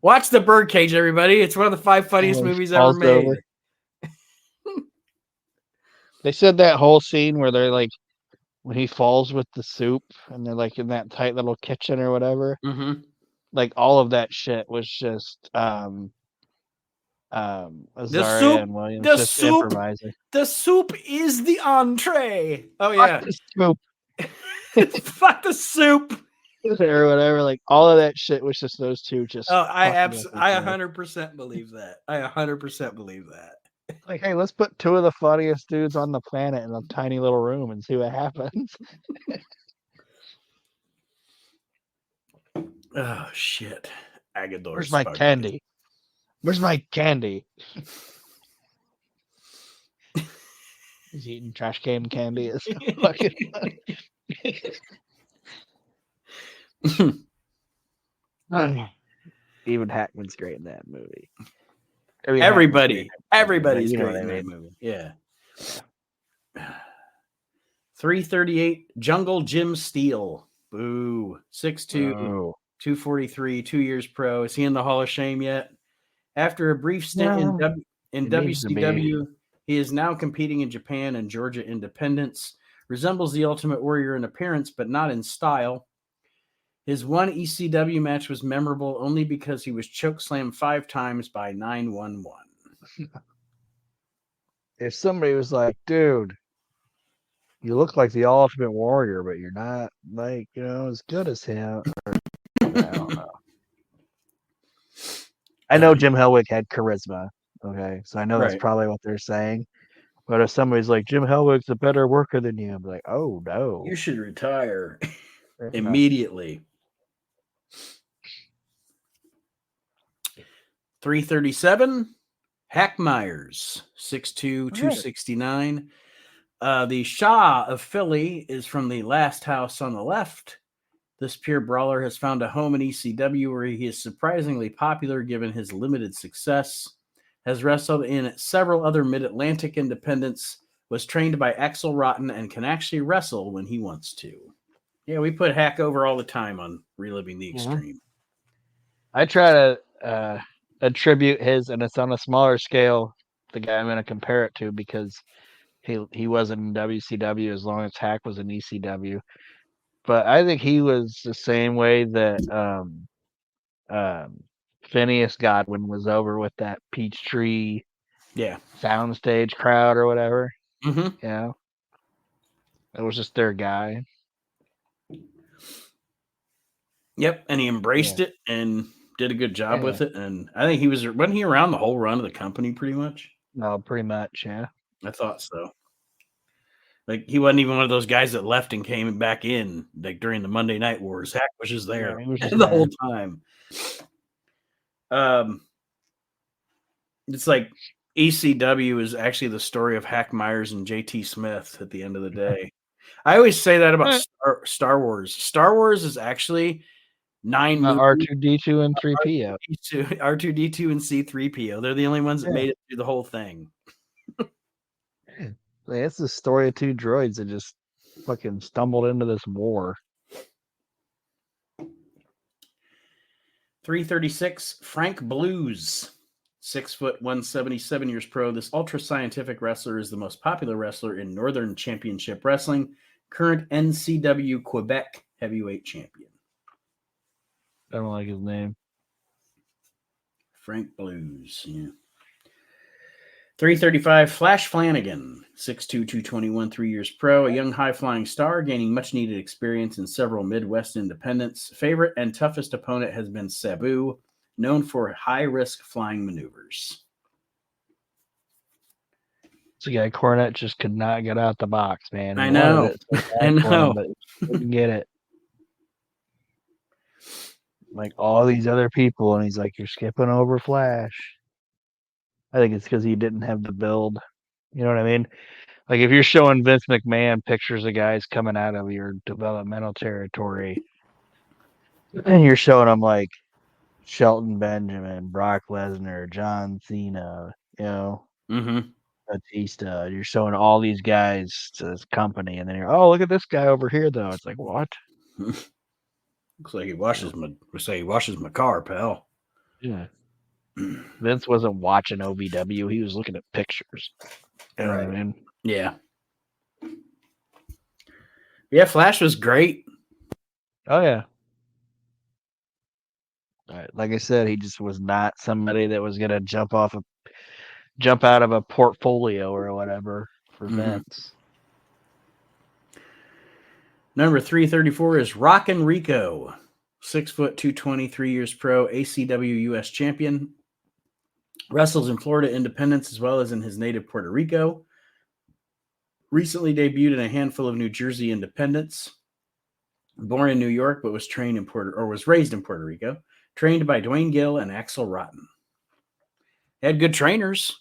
Watch The Birdcage, everybody. It's one of the 5 funniest movies ever falls made. over. They said that whole scene where they're like, when he falls with the soup and they're like in that tight little kitchen or whatever, Mm-hmm. like all of that shit was just Azaria and Williams just improvising. The soup is the entree. Oh yeah. Fuck the soup. Fuck the soup. Or whatever, like all of that shit was just those two just I fucking with each other. 100% believe that. I 100% believe that. Like, hey, let's put 2 of the funniest dudes on the planet in a tiny little room and see what happens. Oh shit. Agador. Where's my candy? Where's my candy? He's eating trash can candy. It's fucking funny. Even Hackman's great in that movie. I mean, everybody's you know great in that movie. Yeah. 338 Jungle Jim Steele. Boo. 6'2", 243, 2 years pro. Is he in the Hall of Shame yet? After a brief stint in WCW, he is now competing in Japan and Georgia Independence. Resembles the Ultimate Warrior in appearance, but not in style. His one ECW match was memorable only because he was chokeslammed 5 times by 911. If somebody was like, dude, you look like the Ultimate Warrior, but you're not, like, as good as him. I don't know. I know Jim Hellwig had charisma, okay? So I know that's probably what they're saying. But if somebody's like, Jim Hellwig's a better worker than you, I'm like, oh, no. You should retire immediately. 337, Hack Myers, 6'2", 269. The Shah of Philly is from the last house on the left. This pure brawler has found a home in ECW where he is surprisingly popular given his limited success. Has wrestled in several other mid-Atlantic independents, was trained by Axel Rotten, and can actually wrestle when he wants to. Yeah, we put Hack over all the time on Reliving the Extreme. I try to attribute his, and it's on a smaller scale, the guy I'm going to compare it to, because he wasn't in WCW as long as Hack was in ECW. But I think he was the same way that Phineas Godwin was over with that Peachtree soundstage crowd or whatever. Mm-hmm. Yeah. It was just their guy. Yep, and he embraced it and did a good job with it. And I think wasn't he around the whole run of the company pretty much? No, pretty much, yeah. I thought so. Like, he wasn't even one of those guys that left and came back in, like, during the Monday Night Wars. Hack was just there the whole time. It's like ECW is actually the story of Hack Myers and JT Smith at the end of the day. I always say that about Star Wars. Star Wars is actually 9 movies. R2-D2 and 3PO. R2-D2 and C-3PO. They're the only ones that made it through the whole thing. It's the story of 2 droids that just fucking stumbled into this war. 336, Frank Blues. 6', 177 years pro. This ultra-scientific wrestler is the most popular wrestler in Northern Championship Wrestling. Current NCW Quebec heavyweight champion. I don't like his name. Frank Blues, yeah. 335, Flash Flanagan, 6'2", 221, 3 years pro, a young high-flying star, gaining much-needed experience in several Midwest independents. Favorite and toughest opponent has been Sabu, known for high-risk flying maneuvers. So yeah, Cornette just could not get out the box, man. I know. I know. But he couldn't get it. Like all these other people, and he's like, you're skipping over Flash. I think it's because he didn't have the build. You know what I mean? Like if you're showing Vince McMahon pictures of guys coming out of your developmental territory, and you're showing them like Shelton Benjamin, Brock Lesnar, John Cena, Batista. You're showing all these guys to this company, and then you're, oh, look at this guy over here, though. It's like, what? Looks like he washes my car, pal. Yeah. Vince wasn't watching OVW. He was looking at pictures. You know what I mean? Yeah. Yeah, Flash was great. Oh yeah. Like I said, he just was not somebody that was gonna jump out of a portfolio or whatever for Vince. Number 334 is Rockin' Rico. 6 foot 220, 3 years pro, ACW US champion. Wrestles in Florida Independence as well as in his native Puerto Rico. Recently debuted in a handful of New Jersey independents. Born in New York, but was raised in Puerto Rico. Trained by Dwayne Gill and Axel Rotten. Had good trainers.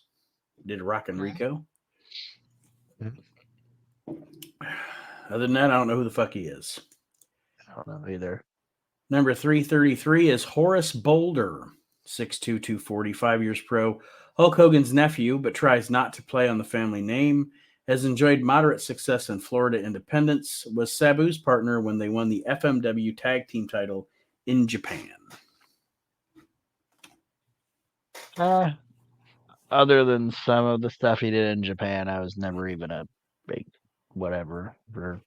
Did Rockin' Rico. Other than that, I don't know who the fuck he is. I don't know either. Number 333 is Horace Boulder. 6'2", 240, 5 years pro. Hulk Hogan's nephew, but tries not to play on the family name. Has enjoyed moderate success in Florida independence. Was Sabu's partner when they won the FMW tag team title in Japan. Other than some of the stuff he did in Japan, I was never even a big whatever for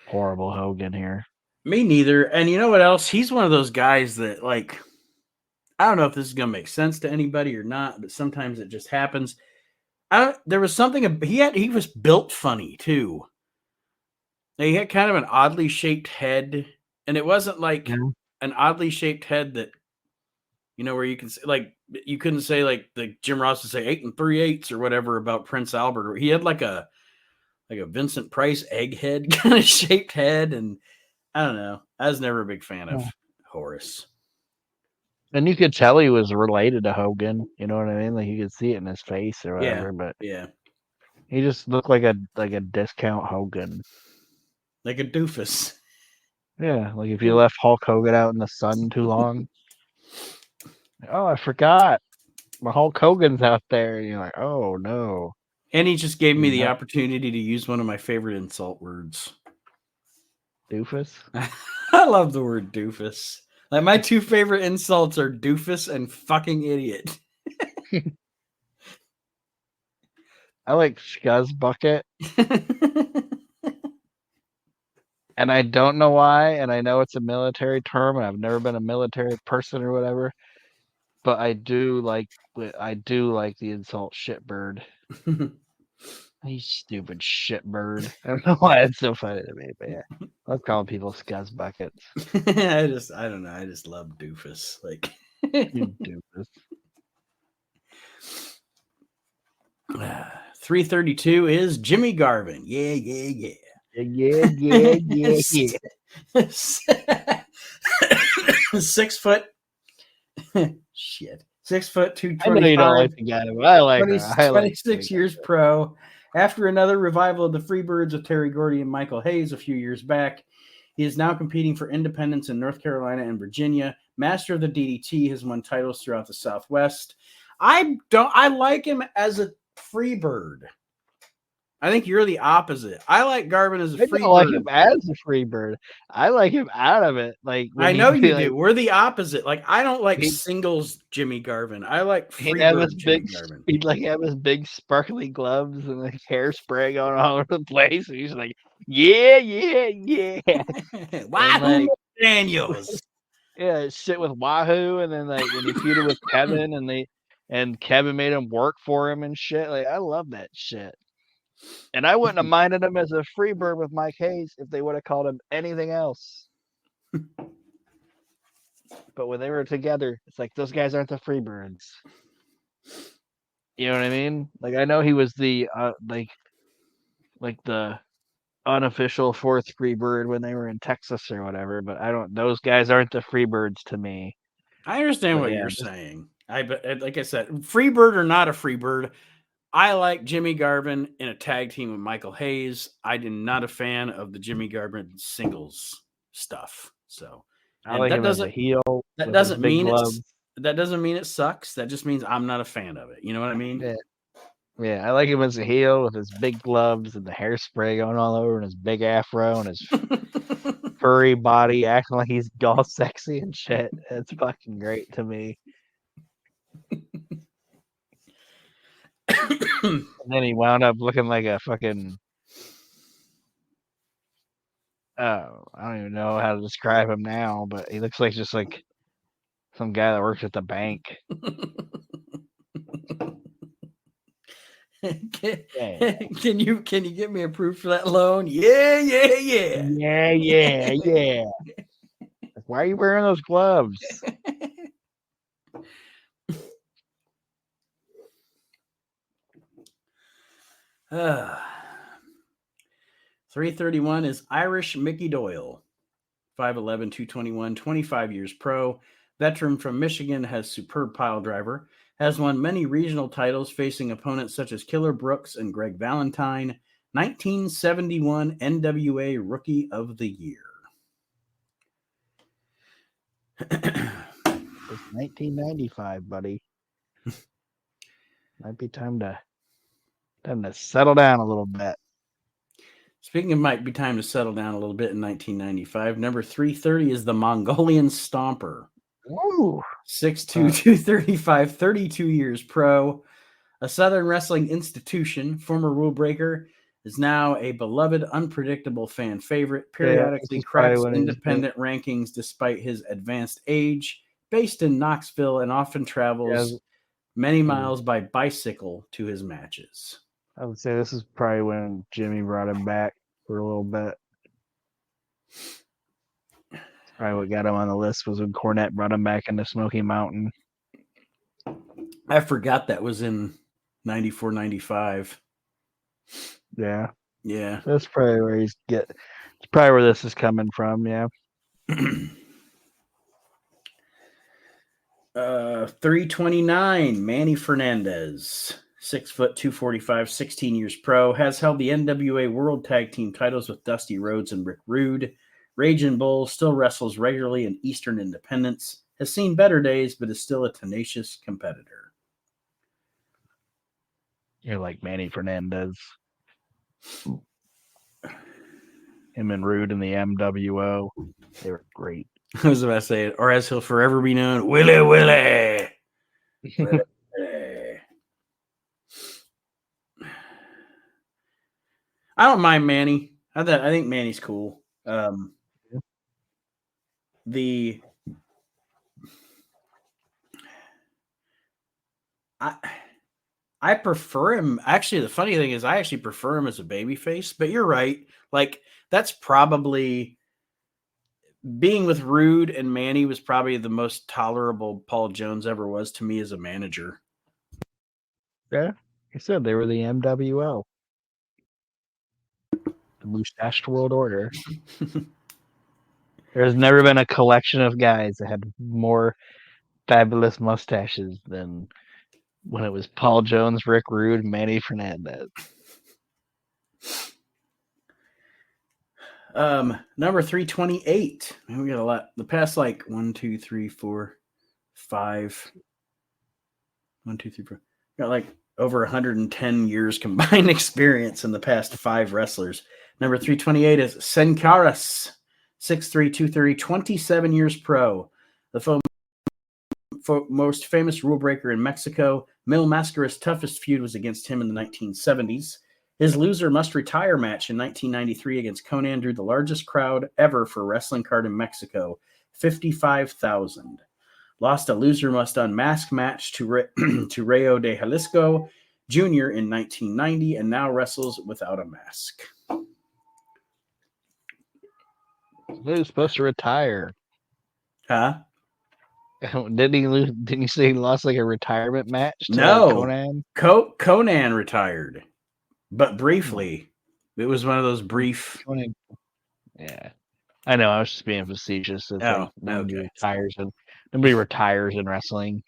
horrible Hogan here. Me neither. And you know what else? He's one of those guys that, like, I don't know if this is going to make sense to anybody or not, but sometimes it just happens. There was something he was built funny too. He had kind of an oddly shaped head, and it wasn't like an oddly shaped head that, you know, where you can say, like, you couldn't say like the Jim Ross would say 8 3/8 or whatever about Prince Albert. He had like a Vincent Price egghead kind of shaped head, and I don't know. I was never a big fan of Horace. And you could tell he was related to Hogan. You know what I mean? Like you could see it in his face or whatever. But he just looked like a discount Hogan, like a doofus. Yeah, like if you left Hulk Hogan out in the sun too long. Oh, I forgot. My Hulk Hogan's out there. And you're like, oh no. And he just gave me the opportunity to use one of my favorite insult words. Doofus? I love the word doofus. Like my two favorite insults are doofus and fucking idiot. I like scuzz bucket. And I don't know why, and I know it's a military term, and I've never been a military person or whatever, but I do like the insult shitbird. You stupid shitbird. I don't know why it's so funny to me, but yeah. I love calling people scuzz buckets. I don't know. I just love doofus. Like you doofus. 332 is Jimmy Garvin. Yeah. Yeah. 6 foot. Shit. 6 foot 225. I know you don't like the guy, but I like 26 years pro. After another revival of the Freebirds with Terry Gordy and Michael Hayes a few years back, he is now competing for independence in North Carolina and Virginia. Master of the DDT, has won titles throughout the Southwest. I like him as a Freebird. I think you're the opposite. I like Garvin as a Freebird. I don't like him as a Freebird. I like him out of it. Like I know you do. We're the opposite. Like I don't like singles Jimmy Garvin. I like Freebird Jimmy Garvin. He'd like have his big sparkly gloves and like hairspray going all over the place. And he's like, yeah. Wahoo like, Daniels. Yeah, shit with Wahoo, and then like when he feuded with Kevin, and Kevin made him work for him and shit. Like I love that shit. And I wouldn't have minded him as a Freebird with Mike Hayes if they would have called him anything else. But when they were together, it's like those guys aren't the Freebirds. You know what I mean? Like I know he was the like the unofficial fourth Freebird when they were in Texas or whatever, but those guys aren't the Freebirds to me. I understand what you're saying. Like I said, Freebird or not a Freebird, I like Jimmy Garvin in a tag team with Michael Hayes. I am not a fan of the Jimmy Garvin singles stuff. So I like him as a heel. That doesn't mean it sucks. That just means I'm not a fan of it. You know what I mean? Yeah, I like him as a heel with his big gloves and the hairspray going all over and his big afro and his furry body acting like he's all sexy and shit. It's fucking great to me. And then he wound up looking like a fucking. I don't even know how to describe him now, but he looks like just like some guy that works at the bank. Yeah. Can you get me approved for that loan? Yeah. Yeah. Why are you wearing those gloves? 331 is Irish Mickey Doyle. 5'11", 221, 25 years pro. Veteran from Michigan, has superb pile driver. Has won many regional titles facing opponents such as Killer Brooks and Greg Valentine. 1971 NWA Rookie of the Year. It's 1995, buddy. Might be time to settle down a little bit. Speaking of might be time to settle down a little bit in 1995, number 330 is the Mongolian Stomper. Woo! 6'2", 235, 32 years pro. A Southern wrestling institution, former rule breaker, is now a beloved, unpredictable fan favorite. Periodically cracks independent rankings despite his advanced age. Based in Knoxville and often travels many miles by bicycle to his matches. I would say this is probably when Jimmy brought him back for a little bit. Probably what got him on the list was when Cornette brought him back into Smoky Mountain. I forgot that was in 94, 95. Yeah. Yeah. That's probably where it's probably where this is coming from, yeah. 329, Manny Fernandez. 6 foot, 245, 16 years pro. Has held the NWA World Tag Team titles with Dusty Rhodes and Rick Rude. Raging Bull, still wrestles regularly in Eastern Independence. Has seen better days, but is still a tenacious competitor. You're like Manny Fernandez. Him and Rude in the MWO. They were great. I was about to say it. Or as he'll forever be known, Willie Willie. Willie. I don't mind Manny. I think Manny's cool. I prefer him. Actually, the funny thing is I actually prefer him as a babyface, but you're right. Like, that's probably being with Rude and Manny was probably the most tolerable Paul Jones ever was to me as a manager. Yeah. I said they were the MWO. The Mustached World Order. There's never been a collection of guys that had more fabulous mustaches than when it was Paul Jones, Rick Rude, Manny Fernandez. Number 328. Man, we got a lot. The past 1, 2, 3, 4, 5. 1, 2, 3, 4. Got over 110 years combined experience in the past 5 wrestlers. Number 328 is Senkaras. 6'3", 230, 27 years pro. The most famous rule breaker in Mexico. Mil Mascara's toughest feud was against him in the 1970s. His loser must retire match in 1993 against Conan drew the largest crowd ever for a wrestling card in Mexico, 55,000. Lost a loser must unmask match to Rayo de Jalisco Jr. in 1990 and now wrestles without a mask. He was supposed to retire. Huh? Didn't he lose? Didn't you say he lost a retirement match to Conan? Conan retired, but briefly. It was one of those brief. Conan. Yeah, I know. I was just being facetious. It's nobody retires in wrestling.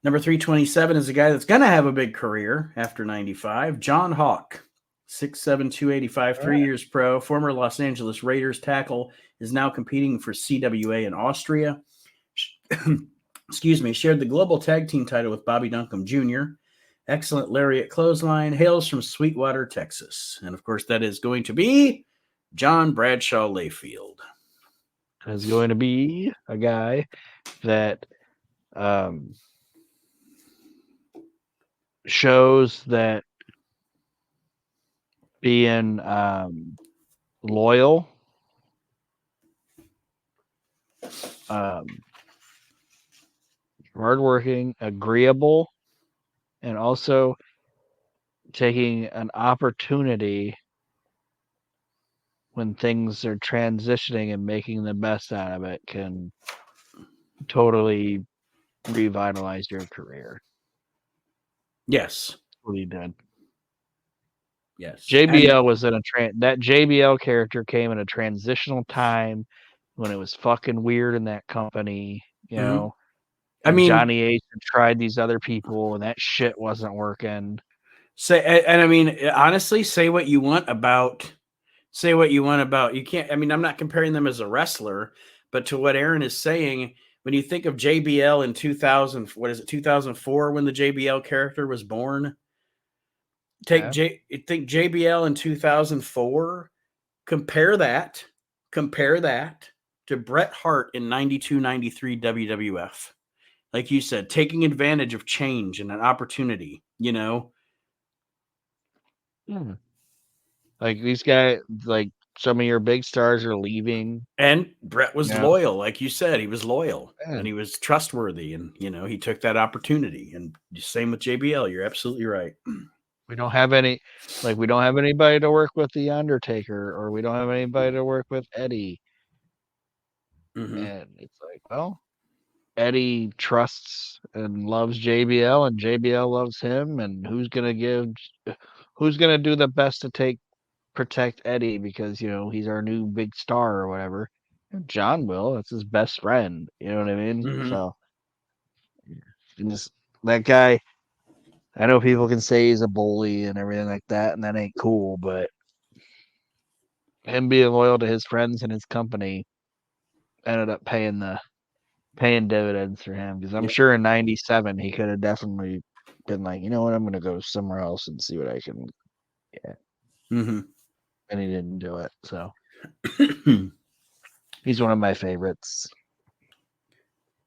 Number 327 is a guy that's going to have a big career after 95. John Hawk. 6'7", 285, 3 years pro, former Los Angeles Raiders tackle, is now competing for CWA in Austria. Shared the global tag team title with Bobby Duncombe Jr. Excellent lariat clothesline, hails from Sweetwater, Texas. And, of course, that is going to be John Bradshaw Layfield. Is going to be a guy that shows that being loyal, hardworking, agreeable, and also taking an opportunity when things are transitioning and making the best out of it can totally revitalize your career. Yes. That's what he did. Yes. JBL was in that JBL character came in a transitional time when it was fucking weird in that company, you know. I And mean, Johnny Ace had tried these other people and that shit wasn't working. I mean, honestly, say what you want about you can't. I mean, I'm not comparing them as a wrestler, but to what Aaron is saying, when you think of JBL in 2000, what is it, 2004 when the JBL character was born? Yeah. Think JBL in 2004. Compare that to Bret Hart in 92, 93 WWF. Like you said, taking advantage of change and an opportunity, you know. Like these guys, like some of your big stars are leaving. And Bret was Yeah. loyal, like you said, he was loyal Yeah. and he was trustworthy, and he took that opportunity. And same with JBL. You're absolutely right. We don't have anybody to work with the Undertaker, or we don't have anybody to work with Eddie. Mm-hmm. And it's like, well, Eddie trusts and loves JBL, and JBL loves him. And who's gonna do the best to protect Eddie because he's our new big star or whatever? John will. That's his best friend. You know what I mean? Mm-hmm. So, and that guy. I know people can say he's a bully and everything like that, and that ain't cool. But him being loyal to his friends and his company ended up paying dividends for him, because I'm Yep. sure in '97 he could have definitely been like, you know what, I'm gonna go somewhere else and see what I can get. Mm-hmm. And he didn't do it. So he's one of my favorites.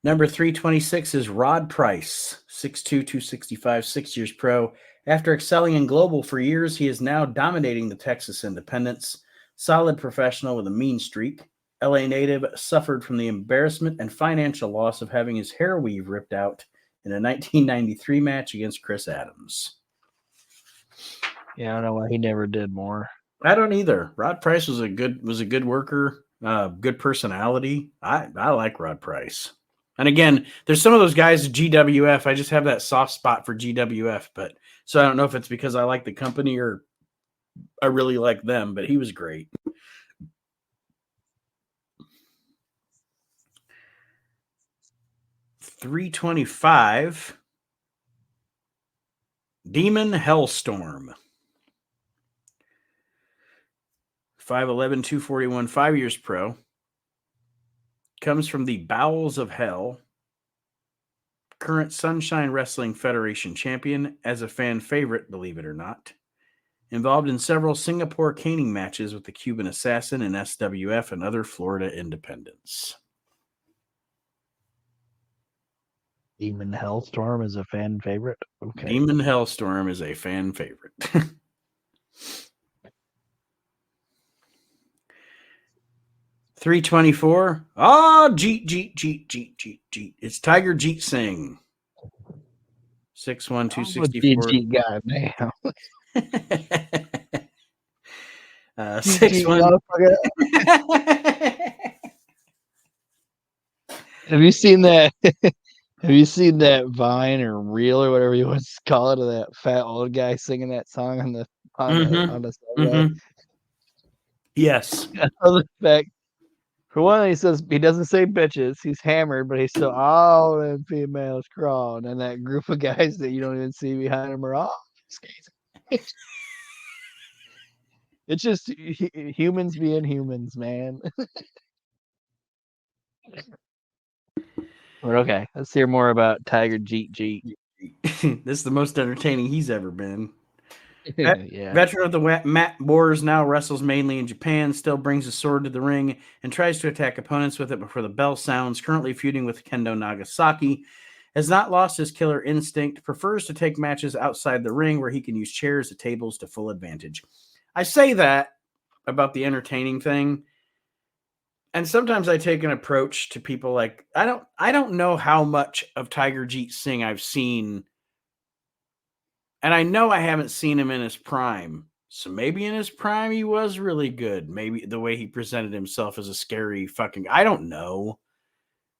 Number 326 is Rod Price, 6'2", 265, 6 years pro. After excelling in global for years, he is now dominating the Texas independents. Solid professional with a mean streak. LA native suffered from the embarrassment and financial loss of having his hair weave ripped out in a 1993 match against Chris Adams. Yeah, I don't know why he never did more. I don't either. Rod Price was a good worker, good personality. I like Rod Price. And again, there's some of those guys at GWF. I just have that soft spot for GWF, but so I don't know if it's because I like the company or I really like them, but he was great. .325 Demon Hellstorm. 5'11", 241, 5 years pro. Comes from the bowels of hell. Current Sunshine Wrestling Federation champion, as a fan favorite, believe it or not. Involved in several Singapore caning matches with the Cuban Assassin and SWF and other Florida independents. Demon Hellstorm is a fan favorite. Okay. Demon Hellstorm is a fan favorite. .324. Jeet. It's Tiger Jeet Singh. 6'1", 264. God damn. 6'1". Have you seen that? Have you seen that Vine or Reel or whatever you want to call it, of that fat old guy singing that song on the subway? Yes. I love the fact, for one, he says he doesn't say bitches. He's hammered, but he's still all them females crawling, and that group of guys that you don't even see behind him are all skating. It's just humans being humans, man. But okay, let's hear more about Tiger Jeet. This is the most entertaining he's ever been. Yeah. Veteran of the mat wars, now wrestles mainly in Japan, still brings a sword to the ring and tries to attack opponents with it before the bell sounds. Currently feuding with Kendo Nagasaki. has not lost his killer instinct, prefers to take matches outside the ring where he can use chairs and tables to full advantage. I say that about the entertaining thing. And sometimes I take an approach to people like I don't know how much of Tiger Jeet Singh I've seen, and I know I haven't seen him in his prime. So maybe in his prime he was really good. Maybe the way he presented himself as a scary fucking I don't know.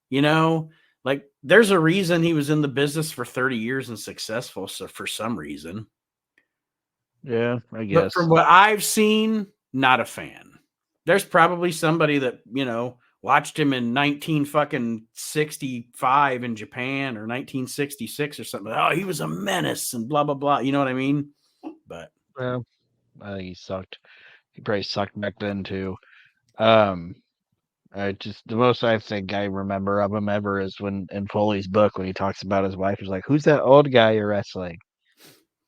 You know, like there's a reason he was in the business for 30 years and successful, so for some reason. Yeah, I But guess. from what I've seen, not a fan. There's probably somebody that, watched him in 19 fucking 65 in Japan or 1966 or something. Oh, he was a menace and blah blah blah. You know what I mean? But Well, I think he sucked. He probably sucked back then too. Um, I just the most I think I remember of him ever is when in Foley's book when he talks about his wife. He's like, "Who's that old guy you're wrestling?"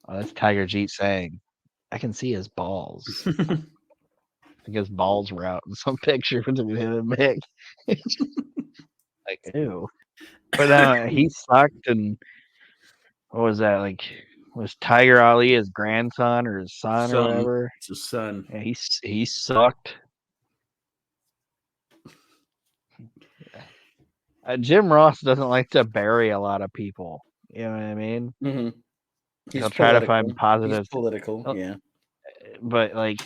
Oh, that's Tiger Jeet saying, "I can see his balls." I think his balls were out in some picture between him and Mick. Like, ew. But he sucked, and what was that like? Was Tiger Ali his grandson or his son or something. whatever? It's his son. Yeah, he sucked. Jim Ross doesn't like to bury a lot of people. You know what I mean? Mm-hmm. He'll He's try to find political. He's positives, political. uh, Yeah. but like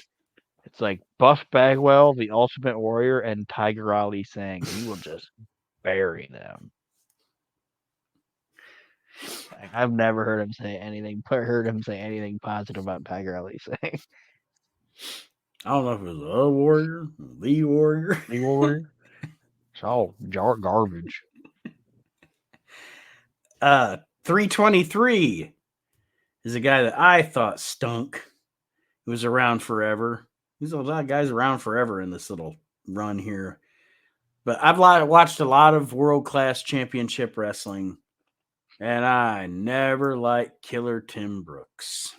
it's like Buff Bagwell, the Ultimate Warrior, and Tiger Ali saying he will just bury them. Like, I've never heard him say anything positive about Tiger Ali saying I don't know if it was a warrior, the warrior. the Warrior. It's all garbage. 323 is a guy that I thought stunk. He was around forever. These a lot of guys around forever in this little run here. But I've watched a lot of world class championship wrestling, and I never liked Killer Tim Brooks.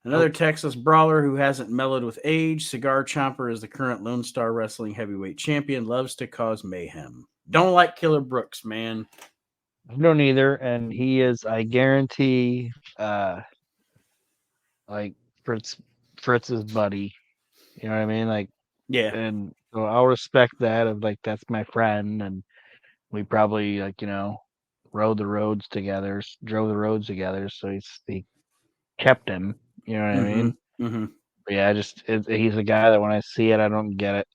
Another Texas brawler who hasn't mellowed with age, Cigar Chomper is the current Lone Star Wrestling heavyweight champion, loves to cause mayhem. Don't like Killer Brooks, man. I don't either, and he is, I guarantee, like Fritz's buddy. You know what I mean? Like, Yeah. and so I'll respect that of like that's my friend, and we probably like drove the roads together. So he kept him. You know what I Mm-hmm. mean? Mm-hmm. But yeah, he's a guy that when I see it, I don't get it.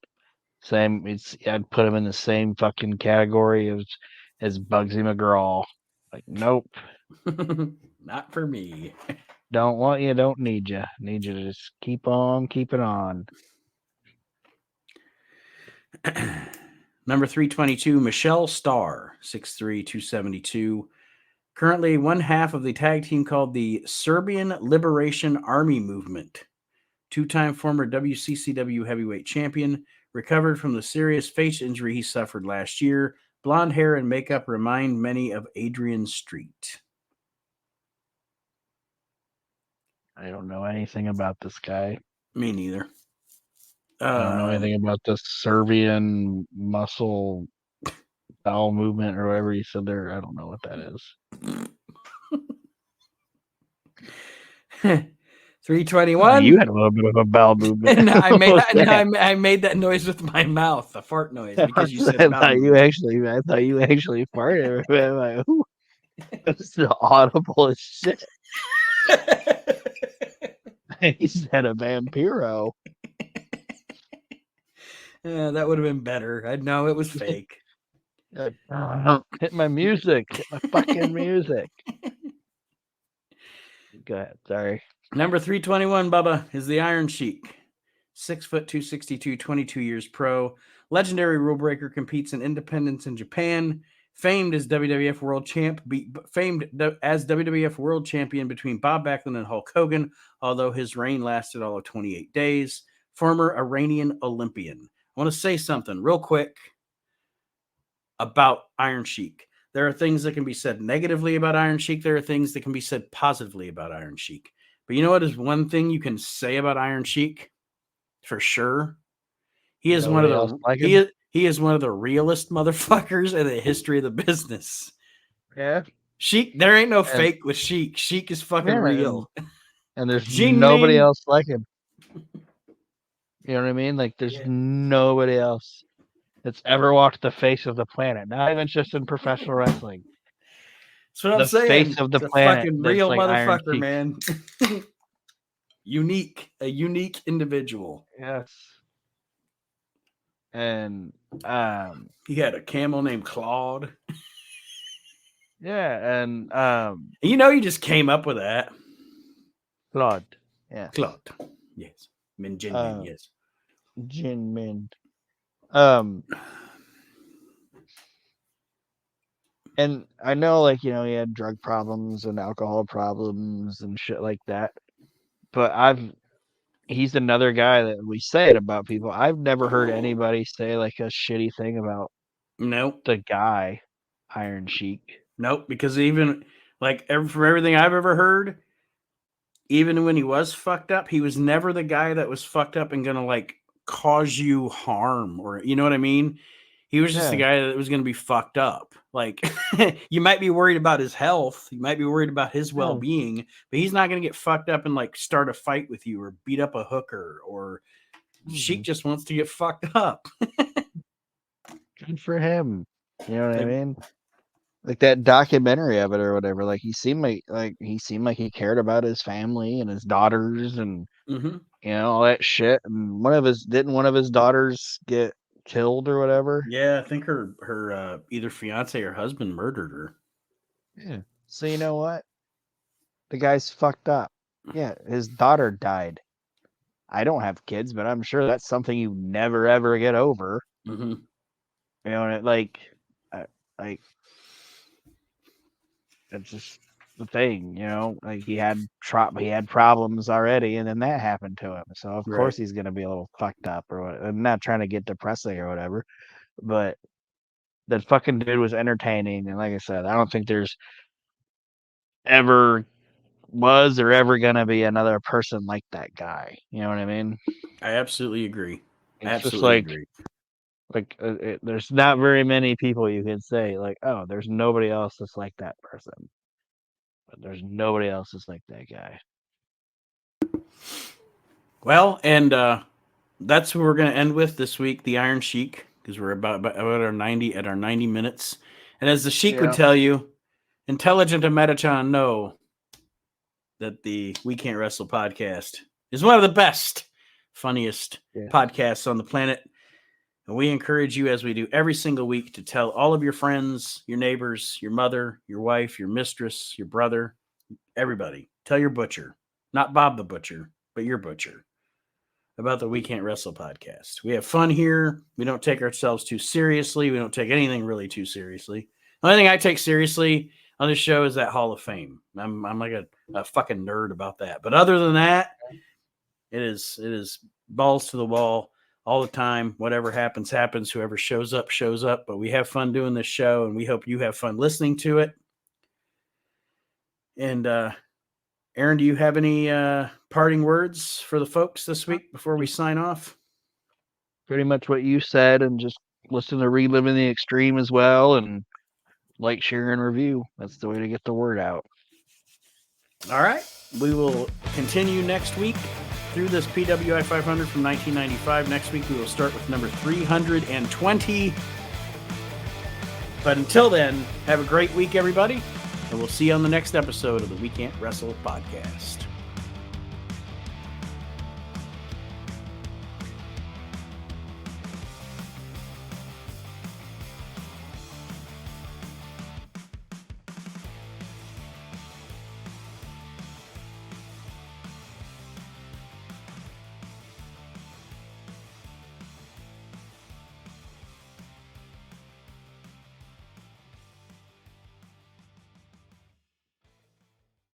Same, I'd put him in the same fucking category as Bugsy McGraw. Like, nope, Not for me. don't want you, don't need you. Need you to just keep on keeping on. Number 322, Michelle Starr, 6'3", 272. Currently one half of the tag team called the Serbian Liberation Army Movement. Two-time former WCCW heavyweight champion, recovered from the serious face injury he suffered last year. Blonde hair and makeup remind many of Adrian Street. I don't know anything about this guy. Me neither. I don't know anything about the Serbian muscle bowel movement or whatever you said there. I don't know what that is. 321. You had a little bit of a bowel movement. And I What I made that noise with my mouth, a fart noise, because you said I bowel thought you movement. actually farted. I'm like, ooh, that's audible as shit. He said a vampiro. Yeah, that would have been better. I'd know it was fake. Hit my music. Hit my fucking music. Go ahead. Sorry. Number 321, Bubba, is the Iron Sheik. 6 foot 262, 22 years pro. Legendary rule breaker, competes in independence in Japan. Famed as WWF World Champion between Bob Backlund and Hulk Hogan, although his reign lasted all of 28 days. Former Iranian Olympian. I want to say something real quick about Iron Sheik. There are things that can be said negatively about Iron Sheik. There are things that can be said positively about Iron Sheik. But you know what is one thing you can say about Iron Sheik? For sure. He is one of the realest motherfuckers in the history of the business. Yeah. Sheik, there ain't no And fake with Sheik. Sheik is fucking yeah, real. and there's Jin nobody Min. else like him. You know what I mean? Like there's Yeah. nobody else that's ever walked the face of the planet. Not even just in professional wrestling. That's what I'm The face saying. of the It's a planet fucking that's real like Iron motherfucker, Sheik. man. Unique. A unique individual. Yes. And He had a camel named Claude. yeah, and You know, you just came up with that. Claude. Yes. Claude. Yes. Jin Min, Uh yes. Jin Min. Um and I know like, you know, he had drug problems and alcohol problems and shit like that. But he's another guy that we say it about people. I've never heard anybody say like a shitty thing about Nope. the guy, Iron Sheik. Nope. Because even like from everything I've ever heard, even when he was fucked up, he was never the guy that was fucked up and gonna like cause you harm, or you know what I mean? He was just the Yeah. guy that was gonna be fucked up. Like you might be worried about his health, you might be worried about his Yeah. well-being, but he's not gonna get fucked up and like start a fight with you or beat up a hooker, or Sheik just wants to get fucked up. Good for him. You know what I Like, mean? Like that documentary of it or whatever. Like he seemed like he cared about his family and his daughters and mhm. you know all that shit. And one of his daughters get killed or whatever. Yeah, I think her either fiance or husband murdered her. Yeah. So you know what? The guy's fucked up. Yeah, his daughter died. I don't have kids, but I'm sure that's something you never ever get over. Mm-hmm. You know, and like, like it's just the thing. You know, like he had problems already, and then that happened to him. So of Right. course he's gonna be a little fucked up or what. I'm not trying to get depressing or whatever, but that fucking dude was entertaining, and like I said, I don't think there's ever was or ever gonna be another person like that guy. You know what I mean? I absolutely agree. It's just Absolutely agree. there's not very many people you can say like, oh, there's nobody else that's like that person, but there's nobody else that's like that guy. Well, and that's who we're going to end with this week, the Iron Sheik, because we're about our 90 minutes. And as the Sheik would Yeah. tell you, intelligent Americhan know that the We Can't Wrestle podcast is one of the best, funniest Yeah. podcasts on the planet. And we encourage you, as we do every single week, to tell all of your friends, your neighbors, your mother, your wife, your mistress, your brother, everybody. Tell your butcher, not Bob the Butcher, but your butcher, about the We Can't Wrestle podcast. We have fun here. We don't take ourselves too seriously. We don't take anything really too seriously. The only thing I take seriously on this show is that Hall of Fame. I'm like a fucking nerd about that. But other than that, it is balls to the wall all the time. Whatever happens, happens. Whoever shows up, shows up. But we have fun doing this show, and we hope you have fun listening to it. And Aaron, do you have any parting words for the folks this week before we sign off? Pretty much what you said, and just listen to Reliving the Extreme as well, and like, share, and review. That's the way to get the word out. All right. We will continue next week through this PWI 500 from 1995. Next week, we will start with number 320. But until then, have a great week, everybody. And we'll see you on the next episode of the We Can't Wrestle podcast.